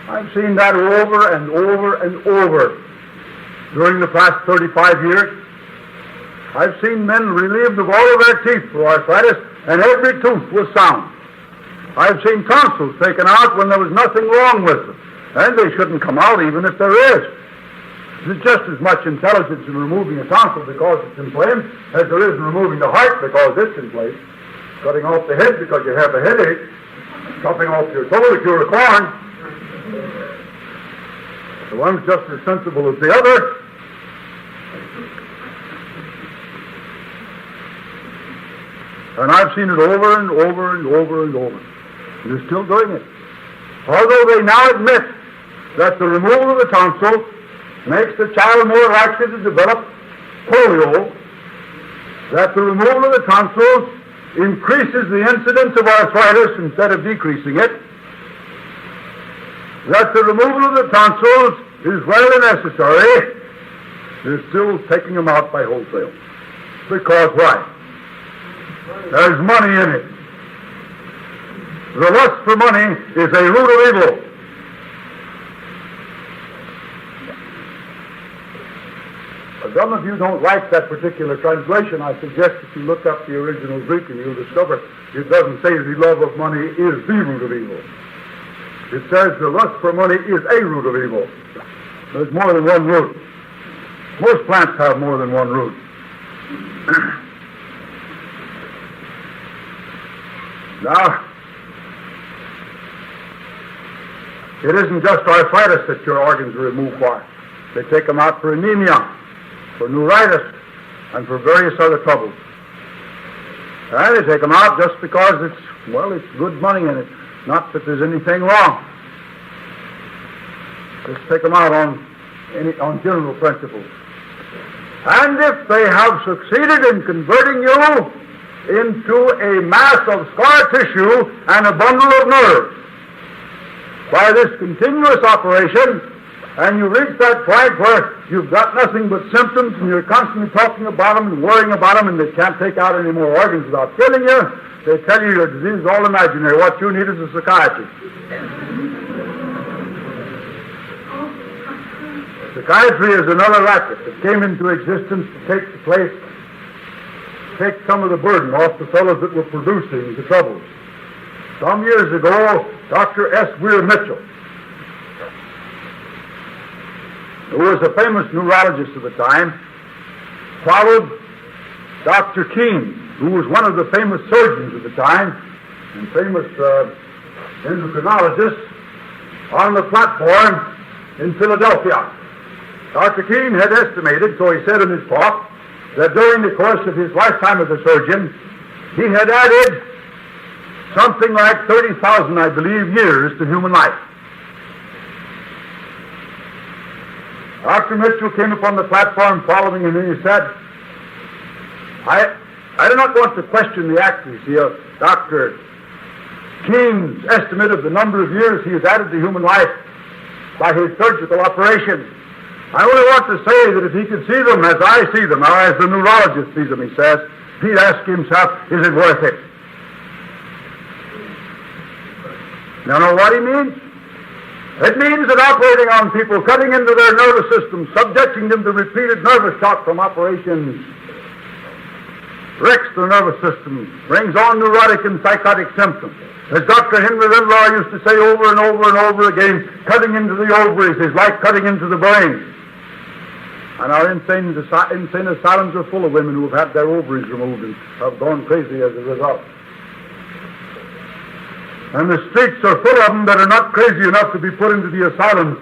I've seen that over and over and over during the past 35 years. I've seen men relieved of all of their teeth for arthritis, and every tooth was sound. I've seen tonsils taken out when there was nothing wrong with them, and they shouldn't come out even if there is. There's just as much intelligence in removing a tonsil because it's inflamed as there is in removing the heart because it's inflamed. Cutting off the head because you have a headache, chopping off your toe to cure a corn. The one's just as sensible as the other. And I've seen it over and over and over and over. And they're still doing it. Although they now admit that the removal of the tonsil makes the child more likely to develop polio, that the removal of the tonsils increases the incidence of arthritis instead of decreasing it, that the removal of the tonsils is really necessary, they're still taking them out by wholesale. Because why? There's money in it. The lust for money is a root of evil. If some of you don't like that particular translation, I suggest that you look up the original Greek and you'll discover it doesn't say the love of money is the root of evil. It says the lust for money is a root of evil. There's more than one root. Most plants have more than one root. Now, it isn't just arthritis that your organs are removed for. They take them out for anemia, for neuritis, and for various other troubles. And they take them out just because it's good money in it. Not that there's anything wrong. Just take them out on general principles. And if they have succeeded in converting you into a mass of scar tissue and a bundle of nerves by this continuous operation, and you reach that point where you've got nothing but symptoms and you're constantly talking about them and worrying about them and they can't take out any more organs without killing you, they tell you your disease is all imaginary. What you need is a psychiatrist. Psychiatry is another racket that came into existence to take some of the burden off the fellows that were producing the troubles. Some years ago, Dr. S. Weir Mitchell, who was a famous neurologist at the time, followed Dr. Keene, who was one of the famous surgeons at the time and famous endocrinologist, on the platform in Philadelphia. Dr. Keene had estimated, so he said in his talk, that during the course of his lifetime as a surgeon, he had added something like 30,000, I believe, years to human life. Dr. Mitchell came upon the platform following him and he said, I do not want to question the accuracy of Dr. King's estimate of the number of years he has added to human life by his surgical operations. I only want to say that if he could see them as I see them, or as the neurologist sees them, he says, he'd ask himself, is it worth it? You know what he means? It means that operating on people, cutting into their nervous system, subjecting them to repeated nervous shock from operations, wrecks the nervous system, brings on neurotic and psychotic symptoms. As Dr. Henry Lindlaw used to say over and over and over again, cutting into the ovaries is like cutting into the brain. And our insane asylums are full of women who have had their ovaries removed and have gone crazy as a result. And the streets are full of them that are not crazy enough to be put into the asylums,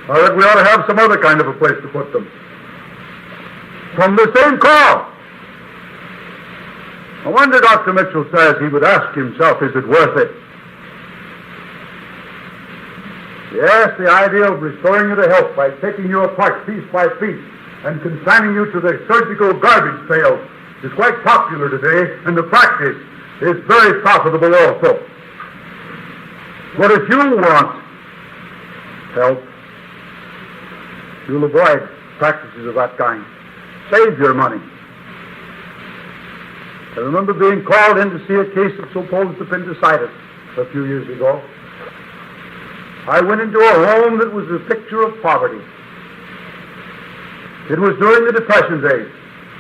or that we ought to have some other kind of a place to put them. From the same cause. No wonder Dr. Mitchell says he would ask himself, is it worth it? Yes, the idea of restoring you to health by taking you apart piece by piece and consigning you to the surgical garbage pail is quite popular today, and the practice is very profitable also. But if you want help, You'll avoid practices of that kind. Save your money. I remember being called in to see a case of supposed appendicitis a few years ago. I went into a home that was a picture of poverty. It was during the Depression days.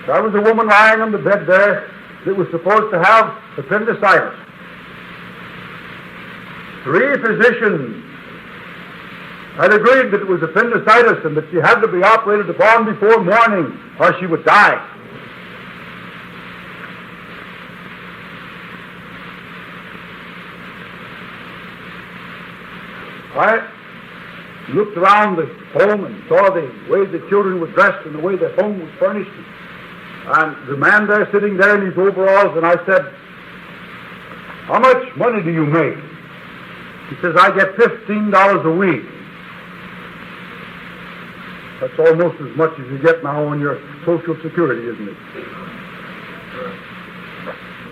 There was a woman lying on the bed there that was supposed to have appendicitis. 3 physicians had agreed that it was appendicitis and that she had to be operated upon before morning or she would die. I looked around the home and saw the way the children were dressed and the way the home was furnished, and the man there sitting there in his overalls, and I said, "How much money do you make?" He says, "I get $15 a week." That's almost as much as you get now on your Social Security, isn't it?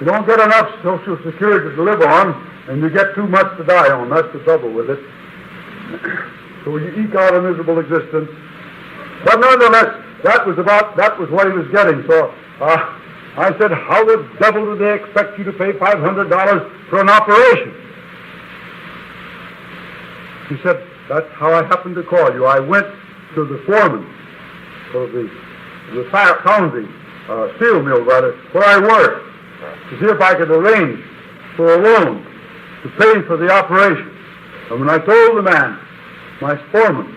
You don't get enough Social Security to live on, and you get too much to die on. That's the trouble with it. So you eke out a miserable existence. But nonetheless, that was what he was getting. So I said, "How the devil do they expect you to pay $500 for an operation?" He said, "That's how I happened to call you. I went to the foreman of the county steel mill, rather, where I worked, to see if I could arrange for a loan to pay for the operation. And when I told the man, my foreman,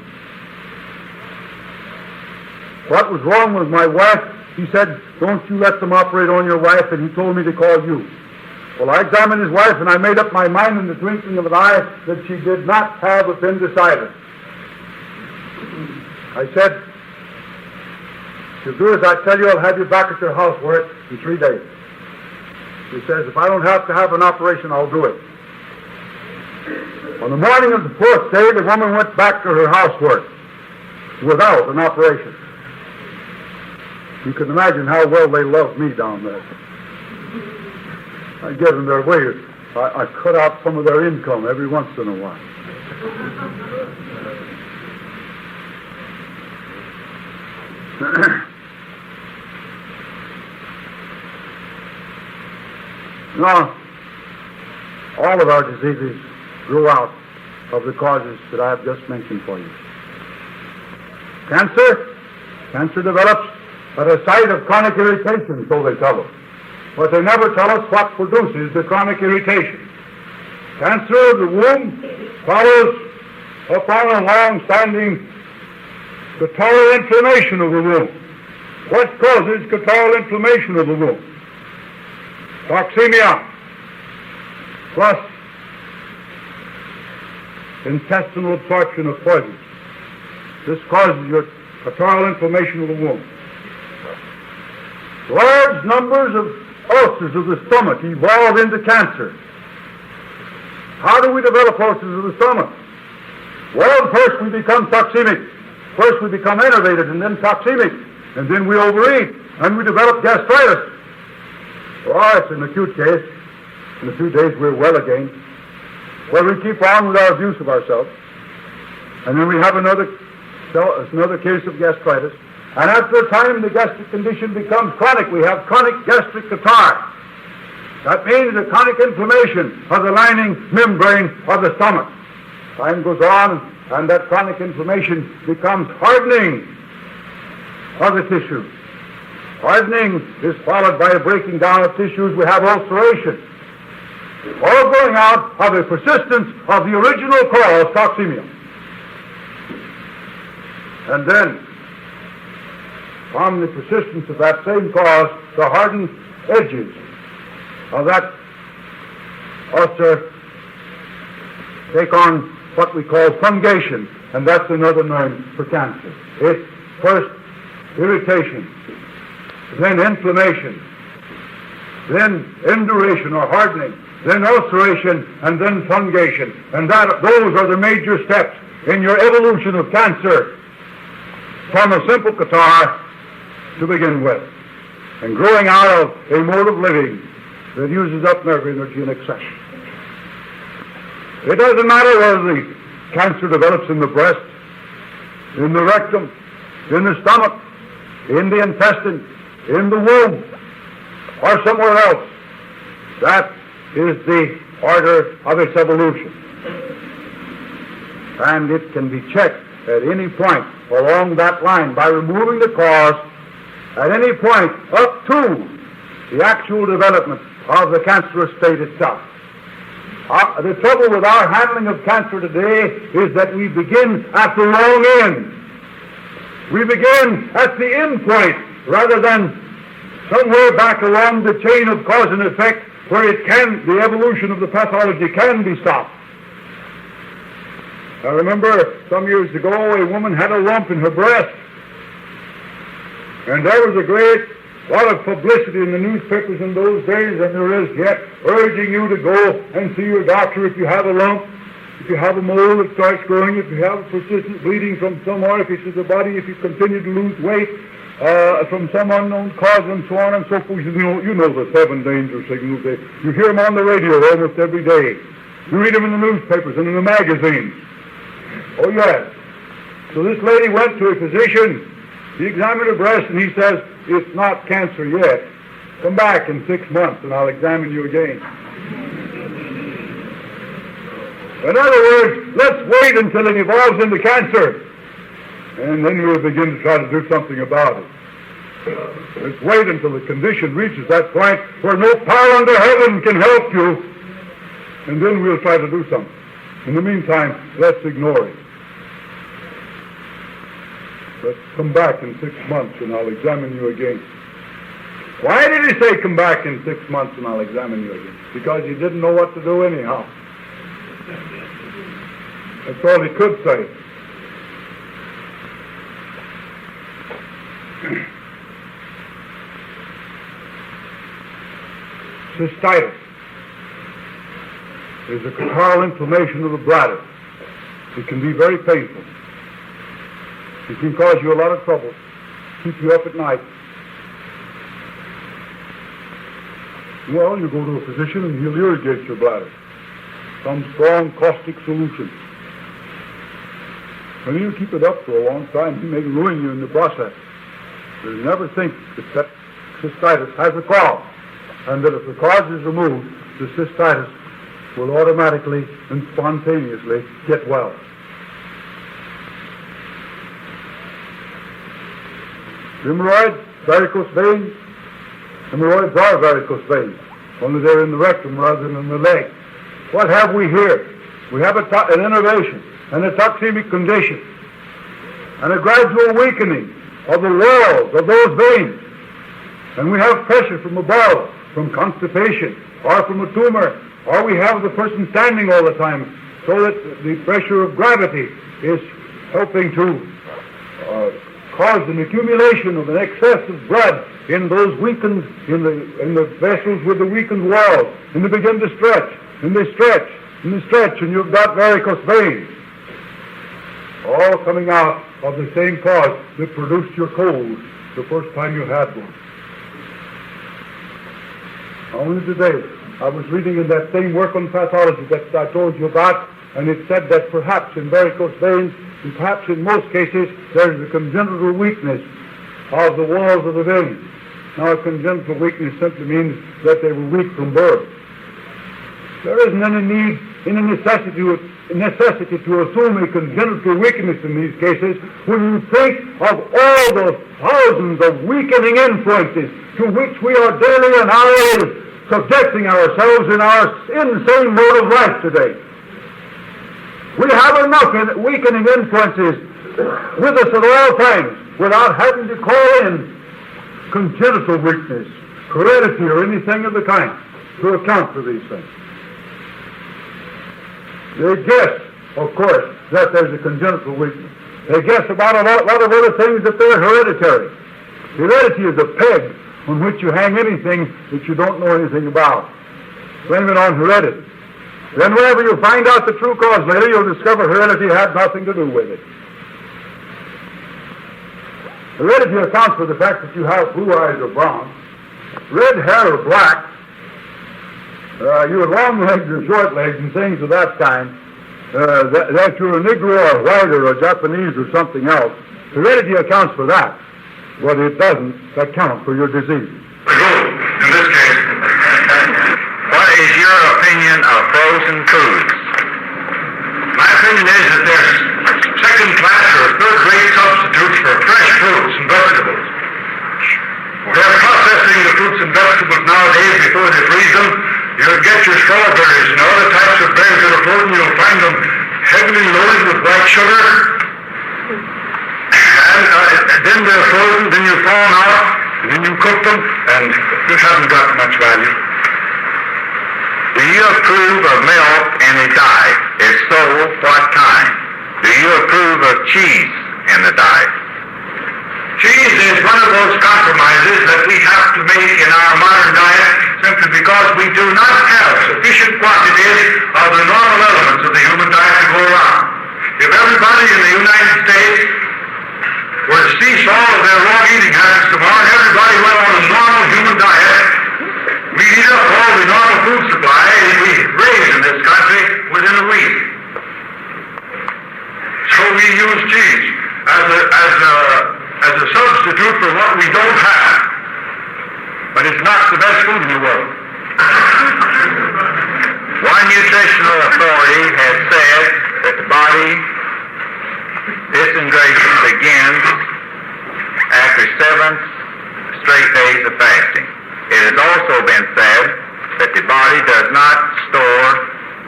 what was wrong with my wife, he said, 'Don't you let them operate on your wife,' and he told me to call you. Well, I examined his wife, and I made up my mind in the twinkling of an eye that she did not have appendicitis. I said, 'If you'll do as I tell you, I'll have you back at your house work in 3 days.' He says, 'If I don't have to have an operation, I'll do it.' On the morning of the 4th day, the woman went back to her housework without an operation. You can imagine how well they loved me down there. I get in their way. I cut out some of their income every once in a while. Now, all of our diseases grow out of the causes that I have just mentioned for you. Cancer develops at a site of chronic irritation, so they tell us. But they never tell us what produces the chronic irritation. Cancer of the womb follows upon a long-standing catarrhal inflammation of the womb. What causes catarrhal inflammation of the womb? Toxemia plus intestinal absorption of poisons. This causes your catarrhal inflammation of the womb. Large numbers of ulcers of the stomach evolve into cancer. How do we develop ulcers of the stomach? Well, first we become toxemic. First we become enervated and then toxemic. And then we overeat and we develop gastritis. Oh, it's an acute case. In a few days we're well again. Well, we keep on with our abuse of ourselves. And then we have another case of gastritis. And after a time, the gastric condition becomes chronic. We have chronic gastric catarrh. That means a chronic inflammation of the lining membrane of the stomach. Time goes on, and that chronic inflammation becomes hardening of the tissue. Hardening is followed by a breaking down of tissues. We have ulceration. All going out of the persistence of the original cause, toxemia. And then, from the persistence of that same cause, the hardened edges of that ulcer take on what we call fungation, and that's another name for cancer. It's first irritation, then inflammation, then induration or hardening, then ulceration, and then fungation. And those are the major steps in your evolution of cancer from a simple catarrh to begin with, and growing out of a mode of living that uses up nerve energy in excess. It doesn't matter whether the cancer develops in the breast, in the rectum, in the stomach, in the intestine, in the womb, or somewhere else. That is the order of its evolution. And it can be checked at any point along that line by removing the cause at any point up to the actual development of the cancerous state itself. The trouble with our handling of cancer today is that we begin at the wrong end. We begin at the end point rather than somewhere back along the chain of cause and effect where the evolution of the pathology can be stopped. I remember some years ago a woman had a lump in her breast, and there was a great lot of publicity in the newspapers in those days, and there is yet, urging you to go and see your doctor if you have a lump, if you have a mole that starts growing, if you have persistent bleeding from some orifice of the body, if you continue to lose weight from some unknown cause, and so on and so forth. You know the 7 danger signals. You hear them on the radio almost every day. You read them in the newspapers and in the magazines. Oh, yes. So this lady went to a physician. He examined her breast, and he says, "It's not cancer yet. Come back in 6 months, and I'll examine you again." In other words, let's wait until it evolves into cancer, and then we'll begin to try to do something about it. Let's wait until the condition reaches that point where no power under heaven can help you, and then we'll try to do something. In the meantime, let's ignore it. Let's come back in 6 months and I'll examine you again. Why did he say come back in 6 months and I'll examine you again? Because he didn't know what to do anyhow. That's all he could say. Cystitis is a catarrhal inflammation of the bladder. It can be very painful. It can cause you a lot of trouble, keep you up at night. Well, you go to a physician and he'll irrigate your bladder. Some strong caustic solution. And he'll keep it up for a long time. He may ruin you in the process. But you never think that cystitis has a cause, and that if the cause is removed, the cystitis will automatically and spontaneously get well. Hemorrhoids, varicose veins. Hemorrhoids are varicose veins, only they're in the rectum rather than in the leg. What have we here? We have an innervation, and a toxemic condition, and a gradual weakening of the walls of those veins. And we have pressure from above, from constipation, or from a tumor, or we have the person standing all the time, so that the pressure of gravity is helping to cause an accumulation of an excess of blood in those weakened, in the vessels with the weakened walls, and they begin to stretch, and they stretch, and they stretch, and you've got varicose veins, all coming out of the same cause that produced your colds the first time you had one. Only today, I was reading in that same work on pathology that I told you about, and it said that perhaps in varicose veins, and perhaps in most cases, there is a congenital weakness of the walls of the veins. Now, a congenital weakness simply means that they were weak from birth. There isn't any need, any necessity to assume a congenital weakness in these cases when you think of all the thousands of weakening influences to which we are daily and hourly subjecting ourselves in our insane mode of life today. We have enough weakening influences with us at all times without having to call in congenital weakness, heredity, or anything of the kind to account for these things. They guess, of course, that there's a congenital weakness. They guess about a lot of other things that they're hereditary. Heredity is a peg on which you hang anything that you don't know anything about. Blame it on heredity. Then whenever you find out the true cause later, you'll discover heredity had nothing to do with it. Heredity accounts for the fact that you have blue eyes or brown, red hair or black, you have long legs or short legs and things of that kind, that you're a Negro or white or a Japanese or something else, Heredity accounts for that, but it doesn't account for your disease. In this case, what is your opinion of frozen foods? My opinion is that they're second-class or third-rate substitutes for fresh fruits and vegetables. They're processing the fruits and vegetables nowadays before they freeze them. You'll get your strawberries and other types of berries that are frozen. You'll find them heavily loaded with white sugar. And then they're frozen, then you thaw them out, and then you cook them, and this hasn't got much value. Do you approve of milk in a diet? If so, what kind? Do you approve of cheese in the diet? Cheese is one of those compromises that we have to make in our modern diet simply because we do not have sufficient quantities of the normal elements of the human diet to go around. If everybody in the United States were to cease all of their raw eating habits tomorrow and everybody went on a normal human diet, we'd eat up all the normal food supply we raise in this country within a week. So we use cheese as a substitute for what we don't have. But it's not the best food in the world. One nutritional authority has said that the body disintegration begins after 7 straight days of fasting. It has also been said that the body does not store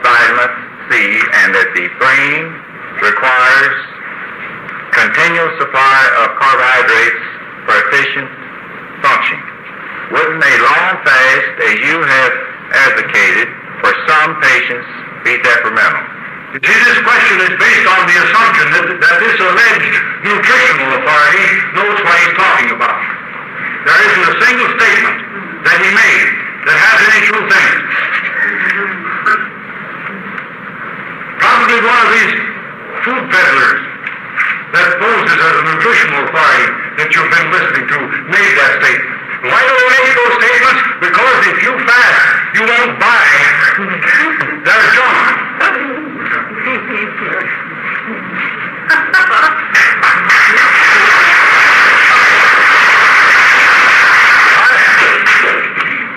vitamin C and that the brain requires continual supply of carbohydrates for efficient functioning. Wouldn't a long fast, as you have advocated, for some patients be detrimental? You see, this question is based on the assumption that this alleged nutritional authority knows what he's talking about. There isn't a single statement that he made that has any truth in it. Probably one of these food peddlers that poses as a nutritional authority that you've been listening to made that statement. Why do they make those statements? Because if you fast, you won't buy their junk.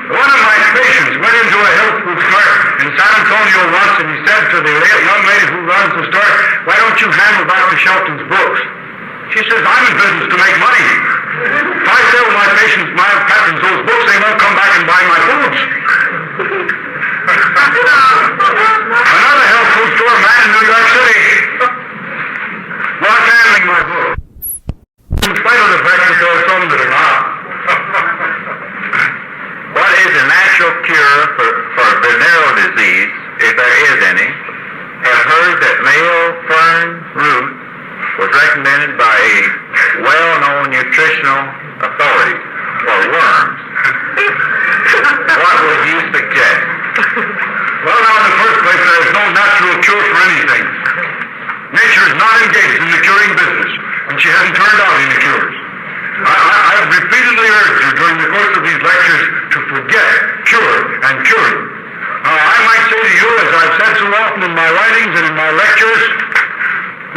One of my patients went into a health food store in San Antonio once, and he said to the young lady who runs the store, "Why don't you handle Dr. Shelton's books?" She says, "I'm in business to make money. If I sell my patients, my patrons, those books, they won't come back and buy my foods." Another health food store man in New York City was handling my books, in spite of the fact that there are some that are not. What is a natural cure for venereal disease, if there is any? Have heard that male fern root was recommended by a well-known nutritional authority for worms. What would you suggest? Well, now, in the first place, there is no natural cure for anything. Nature is not engaged in the curing business, and she hasn't turned out any cures. I've repeatedly urged you during the course of these lectures to forget cure and curing. Now, I might say to you, as I've said so often in my writings and in my lectures,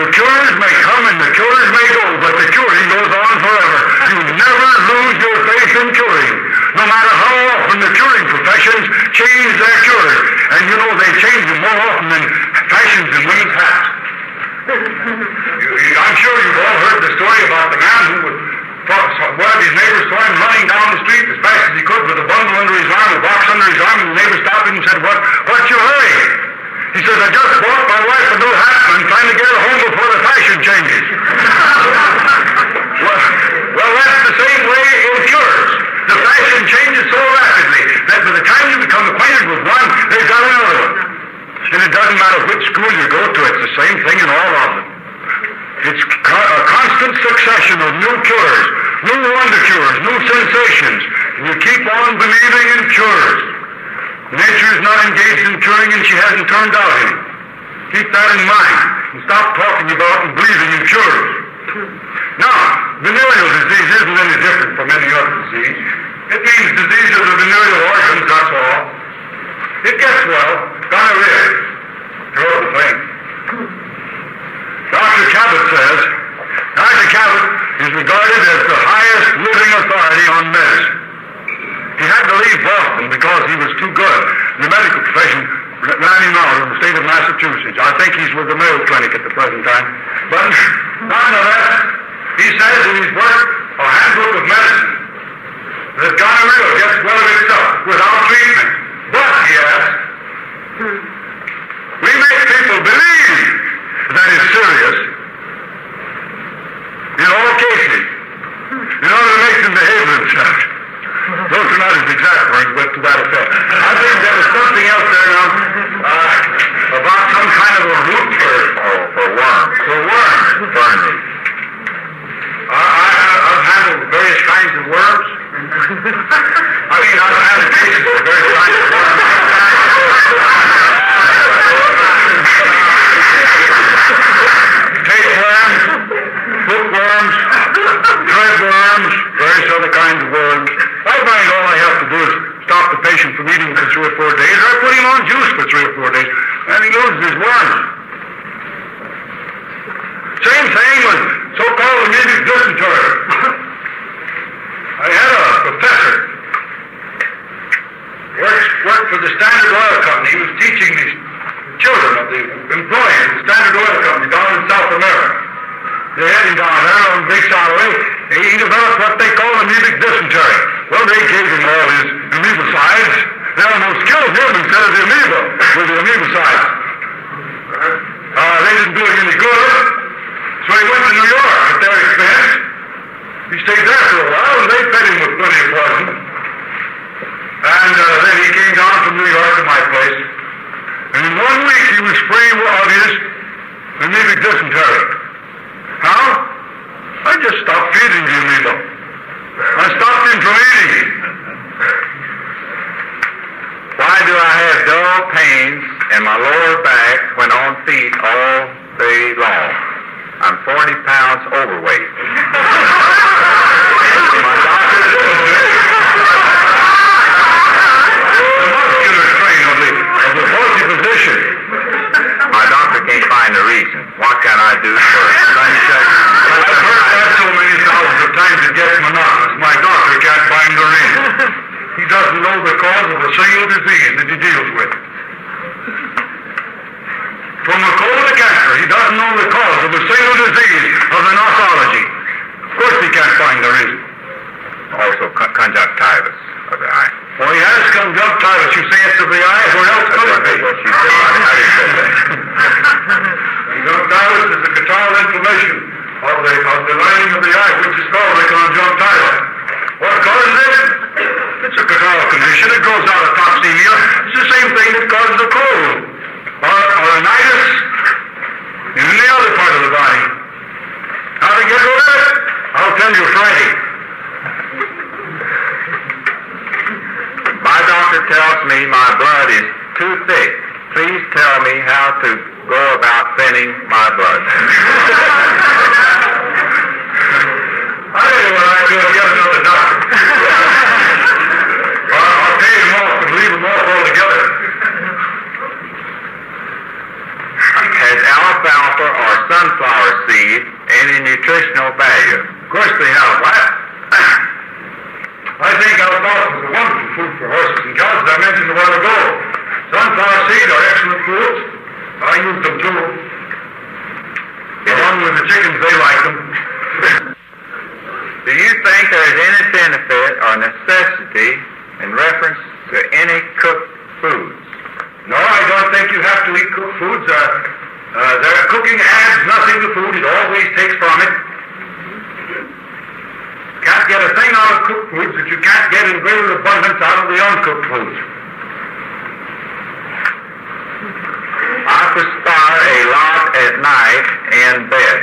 the cures may come and the cures may go, but the curing goes on forever. You never lose your faith in curing, no matter how often the curing professions change their cures. And you know they change them more often than fashions in women's hats. I'm sure you've all heard the story about the man who one of his neighbors saw him running down the street as fast as he could with a bundle under his arm, a box under his arm, and the neighbor stopped him and said, What's your hurry? He says, I just bought my wife a new hat and I'm trying to get her home before the fashion changes. Well, that's the same way in cures. The fashion changes so rapidly that by the time you become acquainted with one, they've got another one. And it doesn't matter which school you go to, it's the same thing in all of them. It's a constant succession of new cures, new wonder cures, new sensations. And you keep on believing in cures. Nature is not engaged in curing and she hasn't turned out any. Keep that in mind and stop talking about and believing in cures. Now, venereal disease isn't any different from any other disease. It means disease of the venereal organs, that's all. It gets well, gonorrhea, horrible thing. Dr. Cabot profession ran him out of the state of Massachusetts. I think he's with the Mayo Clinic at the present time. But nonetheless, he says in his work, A Handbook of Medicine, that gonorrhea gets well of itself without treatment. But, he adds, we make people believe that it's serious in all cases in order to make them behave themselves. Those are not his exact words, but to that effect. I think there was something else there now about some kind of a root for worms. For worms. Burn root. I've handled various kinds of worms. I mean, I've handled cases of various kinds of worms. Tapeworms, bookworms, threadworms, various other kinds of worms. I find all I have to do is stop the patient from eating for 3 or 4 days, or put him on juice for 3 or 4 days, and he loses his worms. Same thing with so-called amoebic dysentery. I had a professor worked for the Standard Oil Company. He was teaching these children of the employees of the Standard Oil Company down in South America. They had him down there on big salary. He developed what they call amoebic dysentery. Well, they gave him all his amoebicides. They almost killed him instead of the amoeba with the amoebicides. They didn't do him any good. So he went to New York at their expense. He stayed there for a while, and they fed him with plenty of poison. And then he came down from New York to my place. And in 1 week, he was free of his amoebic dysentery. How? I just stopped feeding the amoeba. I stopped him from eating. Why do I have dull pains in my lower back when on feet all day long? I'm 40 pounds overweight. My doctor the muscular strain of the faulty position. My doctor can't find the reason. What can I do for sunshine? I've heard that so many thousands of times it gets monotonous. My doctor can't find the reason. He doesn't know the cause of a single disease that he deals with. From a cold to cancer, he doesn't know the cause of a single disease of the nosology. Of course he can't find the reason. Also conjunctivitis of the eye. Well, he has conjunctivitis. You say it's of the eye, where else could it be? She said, I didn't say that. Conjunctivitis is the catarrhal inflammation of the lining of the eye, which is called the conjunctiva. What causes it? It's a catarrhal condition. It grows out of toxemia. It's the same thing that causes a cold or rhinitis in any other part of the body. How to get rid of it? I'll tell you Friday. My doctor tells me my blood is too thick. Please tell me how to go about thinning my blood. I don't know what I do. I'll get another doctor. I'll pay him off and leave him off altogether. Has alfalfa or sunflower seed any nutritional value? Of course they have. What? I think alfalfa is a wonderful food for horses and cows, as I mentioned a while ago. Sunflower seed are excellent foods. I use them too. Along with the chickens, they like them. Do you think there is any benefit or necessity in reference to any cooked foods? No, I don't think you have to eat cooked foods. Their cooking adds nothing to food. It always takes from it. Can't get a thing out of cooked foods that you can't get in greater abundance out of the uncooked foods. I perspire a lot at night in bed.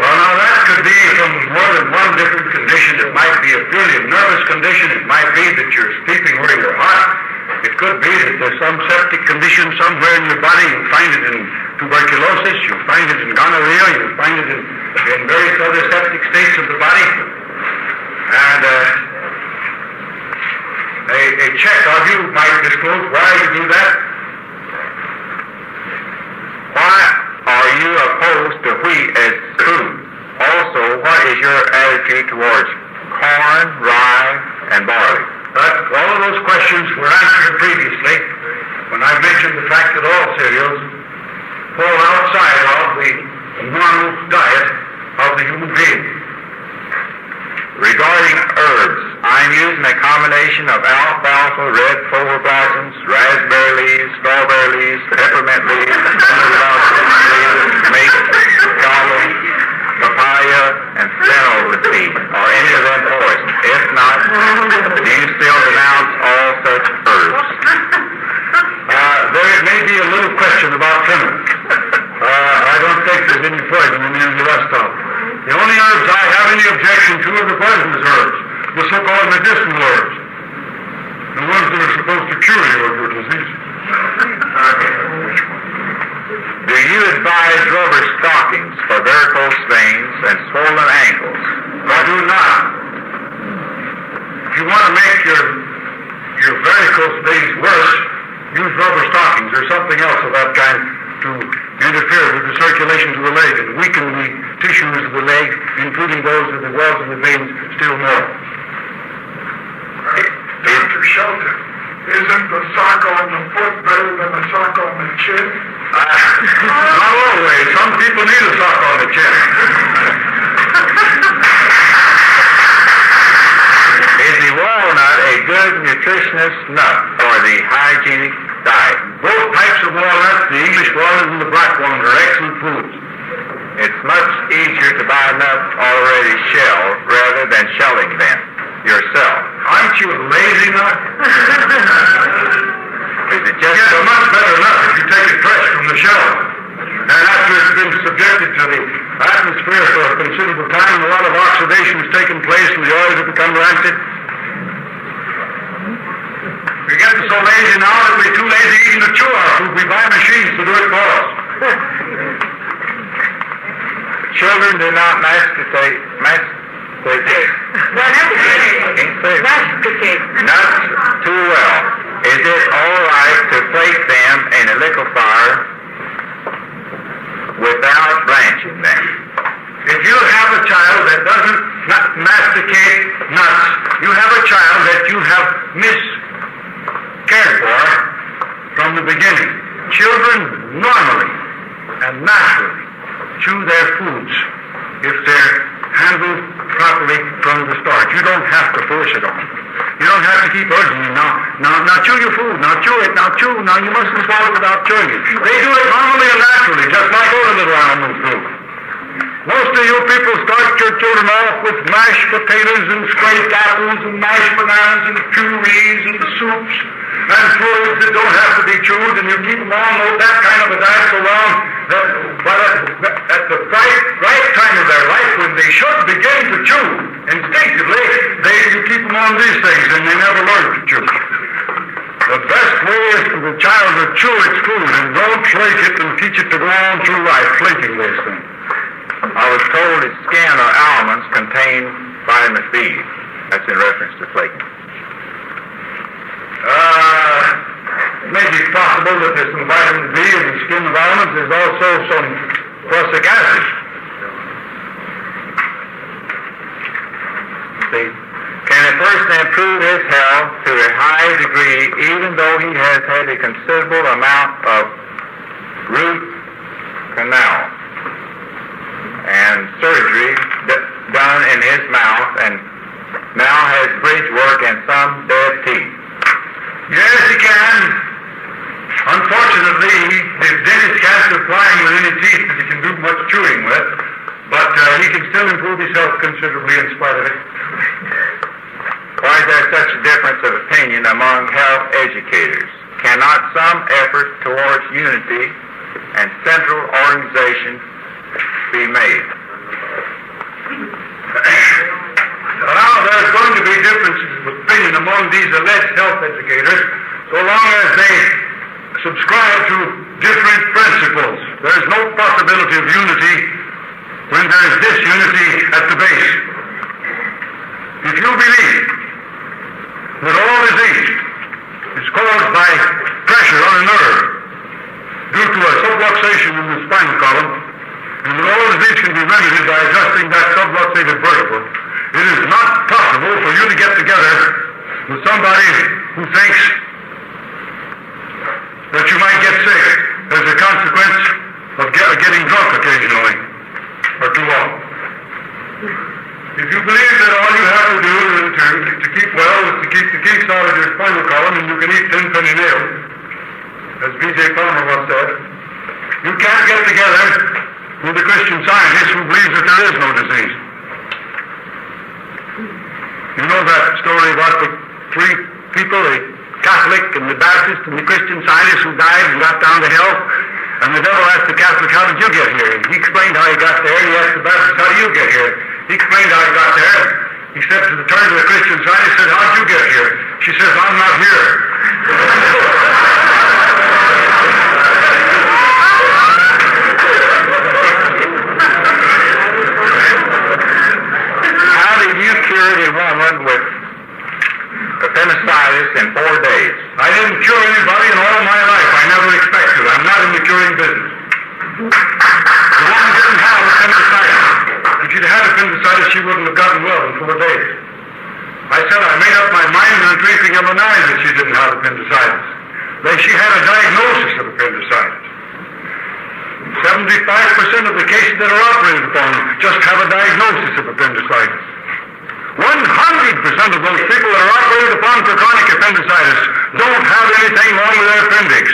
Well, now that could be from more than one different condition. It might be a purely nervous condition. It might be that you're sleeping where you're hot. It could be that there's some septic condition somewhere in your body. You find it in tuberculosis. You find it in gonorrhea. You find it in various other septic states of the body. And a check of you might disclose why you do that. Why are you opposed to wheat as food? Also, what is your attitude towards corn, rye, and barley? But all of those questions were answered previously when I mentioned the fact that all cereals fall outside of the normal diet of the human being. Regarding herbs, I'm using a combination of alfalfa, red clover blossoms, raspberry leaves, strawberry leaves, peppermint leaves, lemon blossom leaves, mace, callum, papaya, and fennel seed. Are any of them poison? If not, do you still denounce all such herbs? There may be a little question about fennel. I don't think there's any poison in any of the rest of them. The only herbs I have any objection to are the poisonous herbs, the so-called medicinal herbs, the ones that are supposed to cure you of your disease. Do you advise rubber stockings for varicose veins and swollen ankles? I do not. If you want to make your varicose veins worse, use rubber stockings or something else of that kind to interfere with the circulation to the leg and weaken the tissues of the leg, including those of the walls of the veins, still more. Dr. Shelton, isn't the sock on the foot better than the sock on the chin? Not always. Some people need a sock on the chin. Is the walnut a good nutritionist nut for the hygienic diet? Both types of walnuts, the English walnut and the black walnut, are excellent foods. It's much easier to buy nuts already shelled rather than shelling them yourself. Aren't you a lazy nut? Is it You just get a much better nut if you take it fresh from the shell. And after it's been subjected to the atmosphere for a considerable time and a lot of oxidation has taken place and the oils have become rancid, we get so lazy now that we're too lazy even to chew our food. We buy machines to do it for us. children do not masticate nuts too well? Is it all right to flake them in a liquefier without blanching them? If you have a child that doesn't masticate nuts, you have a child that you have miscared for from the beginning. Children normally and naturally chew their foods if they're handled properly from the start. You don't have to force it on them. You don't have to keep urging them. Now chew your food. Now chew it. Now chew. Now you mustn't swallow without chewing it. They do it normally and naturally, just like other little animals do. Most of you people start your children off with mashed potatoes and scraped apples and mashed bananas and purees and soups and foods that don't have to be chewed, and you keep them on that kind of a diet so long that at the right time of their life, when they should begin to chew instinctively, you keep them on these things and they never learn to chew. The best way is for the child to chew its food and don't flake it and teach it to go on through life flaking those things. I was told that skin or almonds contain vitamin B. That's in reference to flaking. It may be possible that there's some vitamin B in the skin of almonds. There's also some prussic acid. See, can a person improve his health to a high degree even though he has had a considerable amount of root canal and surgery done in his mouth and now has bridge work and some dead teeth? Yes, he can. Unfortunately, the dentist can't supply him with any teeth that he can do much chewing with, but he can still improve his health considerably in spite of it. Why is there such a difference of opinion among health educators? Cannot some effort towards unity and central organization be made? Now, there's going to be differences of opinion among these alleged health educators so long as they subscribe to different principles. There's no possibility of unity when there's disunity at the base. If you believe that all disease is caused by pressure on a nerve due to a subluxation in the spinal column, and that all disease can be remedied by adjusting that subluxated vertebra, it is not possible for you to get together to somebody who thinks that you might get sick as a consequence of getting drunk occasionally or too long. If you believe that all you have to do to keep well is to keep the kinks out of your spinal column and you can eat 10-penny nails, as B.J. Palmer once said, you can't get together with a Christian Scientist who believes that there is no disease. You know that story about the three people, the Catholic and the Baptist and the Christian Scientist who died and got down to hell? And the devil asked the Catholic, how did you get here? And he explained how he got there, and he asked the Baptist, how do you get here? He explained how he got there. He said to the turn to the Christian Scientist, said, how'd you get here? She says, I'm not here. How did you cure the woman with appendicitis in 4 days? I didn't cure anybody in all my life. I never expected. I'm not in the curing business. The woman didn't have appendicitis. If she'd had appendicitis, she wouldn't have gotten well in 4 days. I said I made up my mind in the twinkling of an eye that she didn't have appendicitis. Then she had a diagnosis of appendicitis. 75% of the cases that are operated upon just have a diagnosis of appendicitis. 100% of those people that are operated upon for chronic appendicitis don't have anything wrong with their appendix.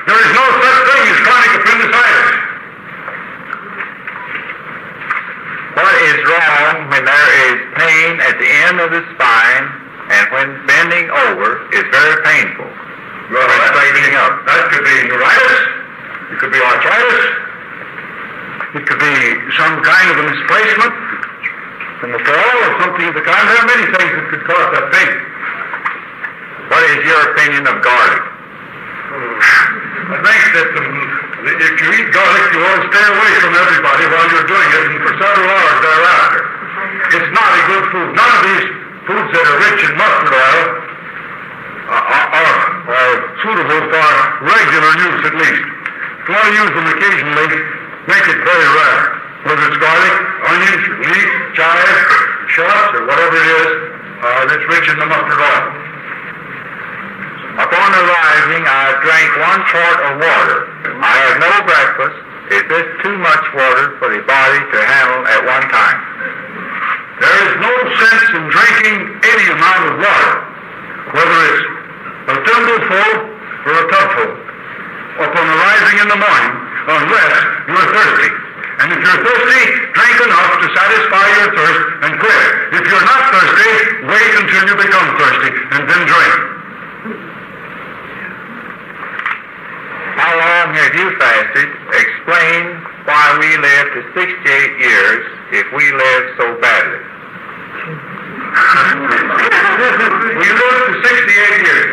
There is no such thing as chronic appendicitis. What is wrong when there is pain at the end of the spine and when bending over is very painful? Well, straightening up. That could be neuritis. It could be arthritis. It could be some kind of a misplacement from the fall or something of the kind. There are many things that could cause that pain. What is your opinion of garlic? I think that if you eat garlic, you ought to stay away from everybody while you're doing it and for several hours thereafter. It's not a good food. None of these foods that are rich in mustard oil are suitable for regular use at least. If you want to use them occasionally, make it very rare. Whether it's garlic, onions, or meat, chives, shallots, or whatever it is that's rich in the mustard oil. Upon arising, I drank 1 quart of water. I had no breakfast. Is this too much water for the body to handle at one time? There is no sense in drinking any amount of water, whether it's a thimbleful or a tubful, upon arising in the morning, unless you're thirsty. And if you're thirsty, drink enough to satisfy your thirst and quit. If you're not thirsty, wait until you become thirsty and then drink. How long have you fasted? Explain why we live to 68 years if we live so badly. We lived to 68 years.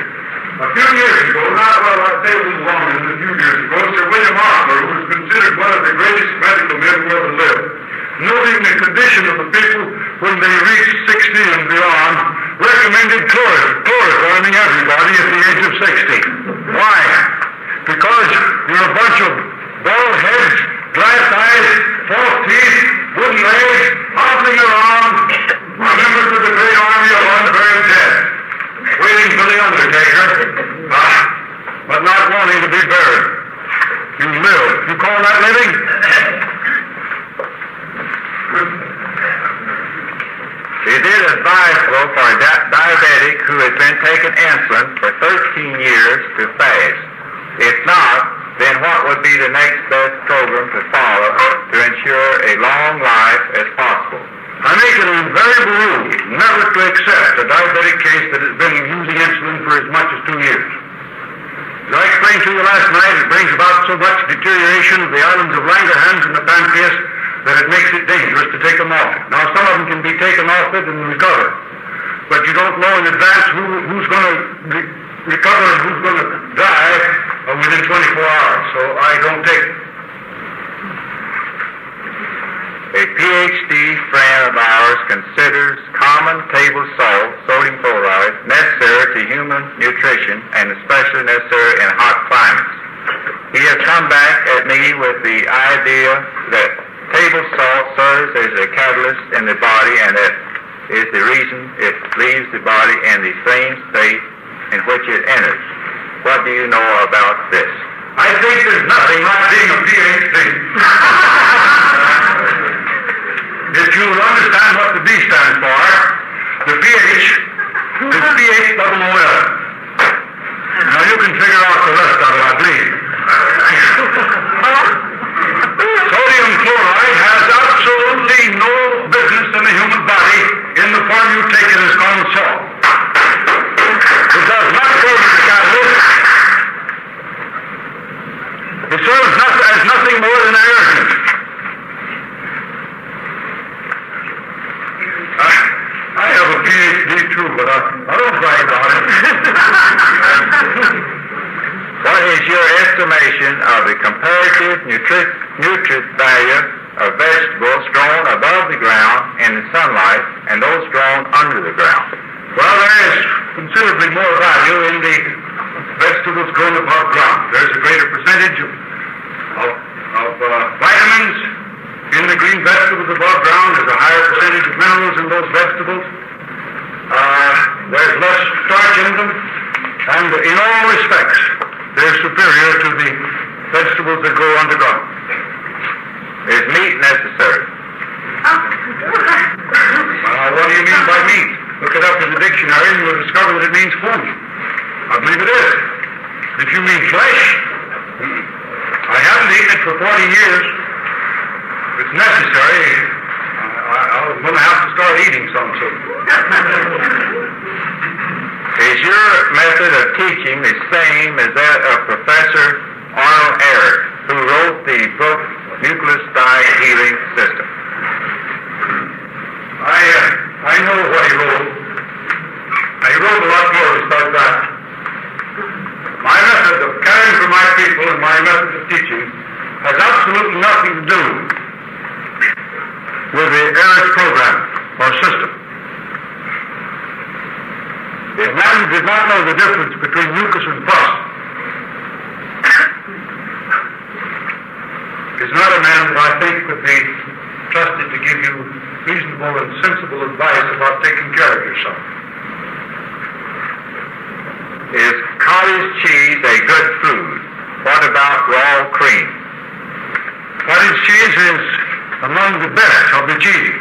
A few years ago, I'd say a little longer than a few years ago, Sir William Harper, who was considered one of the greatest medical men who ever lived, noting the condition of the people when they reached 60 and beyond, recommended chloroforming everybody at the age of 60. Why? Because you're a bunch of bald heads, glass eyes, false teeth, wooden legs, hobbling around, members of the great army of unburied dead, waiting for the undertaker, but not wanting to be buried. You live. You call that living? Is it advisable for a diabetic who has been taking insulin for 13 years to fast? If not, then what would be the next best program to follow to ensure a long life as possible? I make it an invariable rule never to accept a diabetic case that has been using insulin for as much as 2 years. As I explained to you last night, it brings about so much deterioration of the islands of Langerhans and the pancreas that it makes it dangerous to take them off it. Now, some of them can be taken off it and recover, but you don't know in advance who's going to recover and who's going to die within 24 hours, so I don't take it. A PhD friend of ours considers common table salt, sodium chloride, necessary to human nutrition and especially necessary in hot climates. He has come back at me with the idea that table salt serves as a catalyst in the body and that is the reason it leaves the body in the same state in which it enters. What do you know about this? I think there's nothing like being a PhD. If you understand what the B stands for, the PH is PH-double-O-L. Now you can figure out the rest of it, I believe. Sodium chloride has absolutely no business in the human body in the form you take it as common salt. It does not go to the catalyst. It serves as nothing more than an irritant. I have a PhD too, but I don't brag about it. What is your estimation of the comparative nutrient value of vegetables grown above the ground in the sunlight and those grown under the ground? Well, there is considerably more value in the vegetables grown above ground. There's a greater percentage of vitamins in the green vegetables above ground. There's a higher percentage of minerals in those vegetables. There's less starch in them. And in all respects, they're superior to the vegetables that grow underground. Is meat necessary? What do you mean by meat? Look it up in the dictionary and you'll discover that it means food. I believe it is. If you mean flesh, I haven't eaten it for 40 years. If it's necessary, I'm going to have to start eating some soon. Is your method of teaching the same as that of Professor Arnold Ehret, who wrote the book Nucleoside Healing System? I know what he wrote. He wrote a lot more besides that. My method of caring for my people and my method of teaching has absolutely nothing to do with the Ehret program or system. The man did not know the difference between mucus and pus. He's not a man that I think could be trusted to give you reasonable and sensible advice about taking care of yourself. Is cottage cheese a good food? What about raw cream? Cottage cheese is among the best of the cheeses.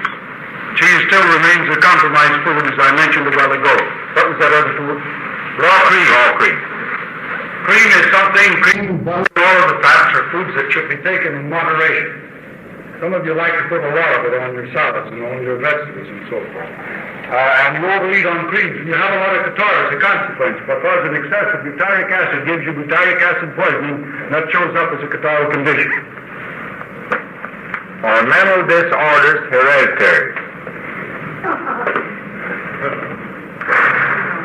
Cheese still remains a compromised food, as I mentioned a while ago. What was that other food? Raw cream. Raw cream. Cream is something, all of the fats are foods that should be taken in moderation. Some of you like to put a lot of it on your salads and on your vegetables and so forth. And you overeat on creams, and you have a lot of catarrh as a consequence, because an excess of butyric acid gives you butyric acid poisoning, and that shows up as a catarrhal condition. Are mental disorders hereditary?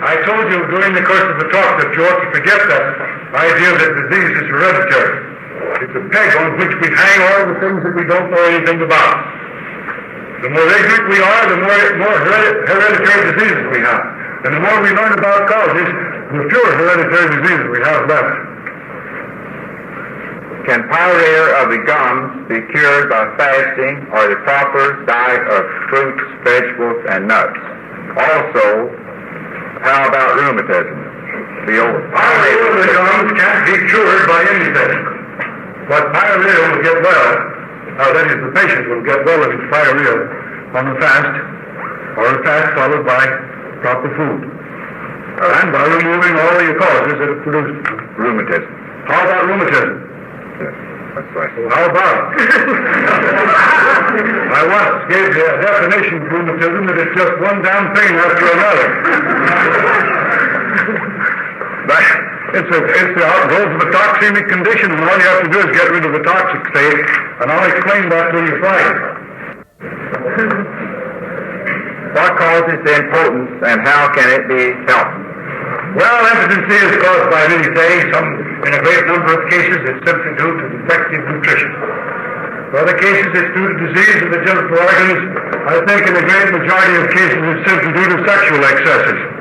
I told you during the course of the talk that you ought to forget that idea that disease is hereditary. It's a peg on which we hang all the things that we don't know anything about. The more ignorant we are, the more hereditary diseases we have. And the more we learn about causes, the fewer hereditary diseases we have left. Can pyorrhea of the gums be cured by fasting or the proper diet of fruits, vegetables, and nuts? Also, how about rheumatism? Pyorrhea of the gums can't be cured by anything. But pyorrhea will get well. That is, the patient will get well of his pyorrhea on a fast, or a fast followed by proper food. And by removing all the causes that have produced Rheumatism. How about rheumatism? That's right. Well, how about it? I once gave the definition of rheumatism that it's just one damn thing after another. It's the outgrowth of a toxemic condition, and all you have to do is get rid of the toxic state, and I'll explain that to you Friday. What causes the impotence, and how can it be helped? Well, impotency is caused by many things. In a great number of cases, it's simply due to defective nutrition. In other cases, it's due to disease of the genital organs. I think in a great majority of cases, it's simply due to sexual excesses.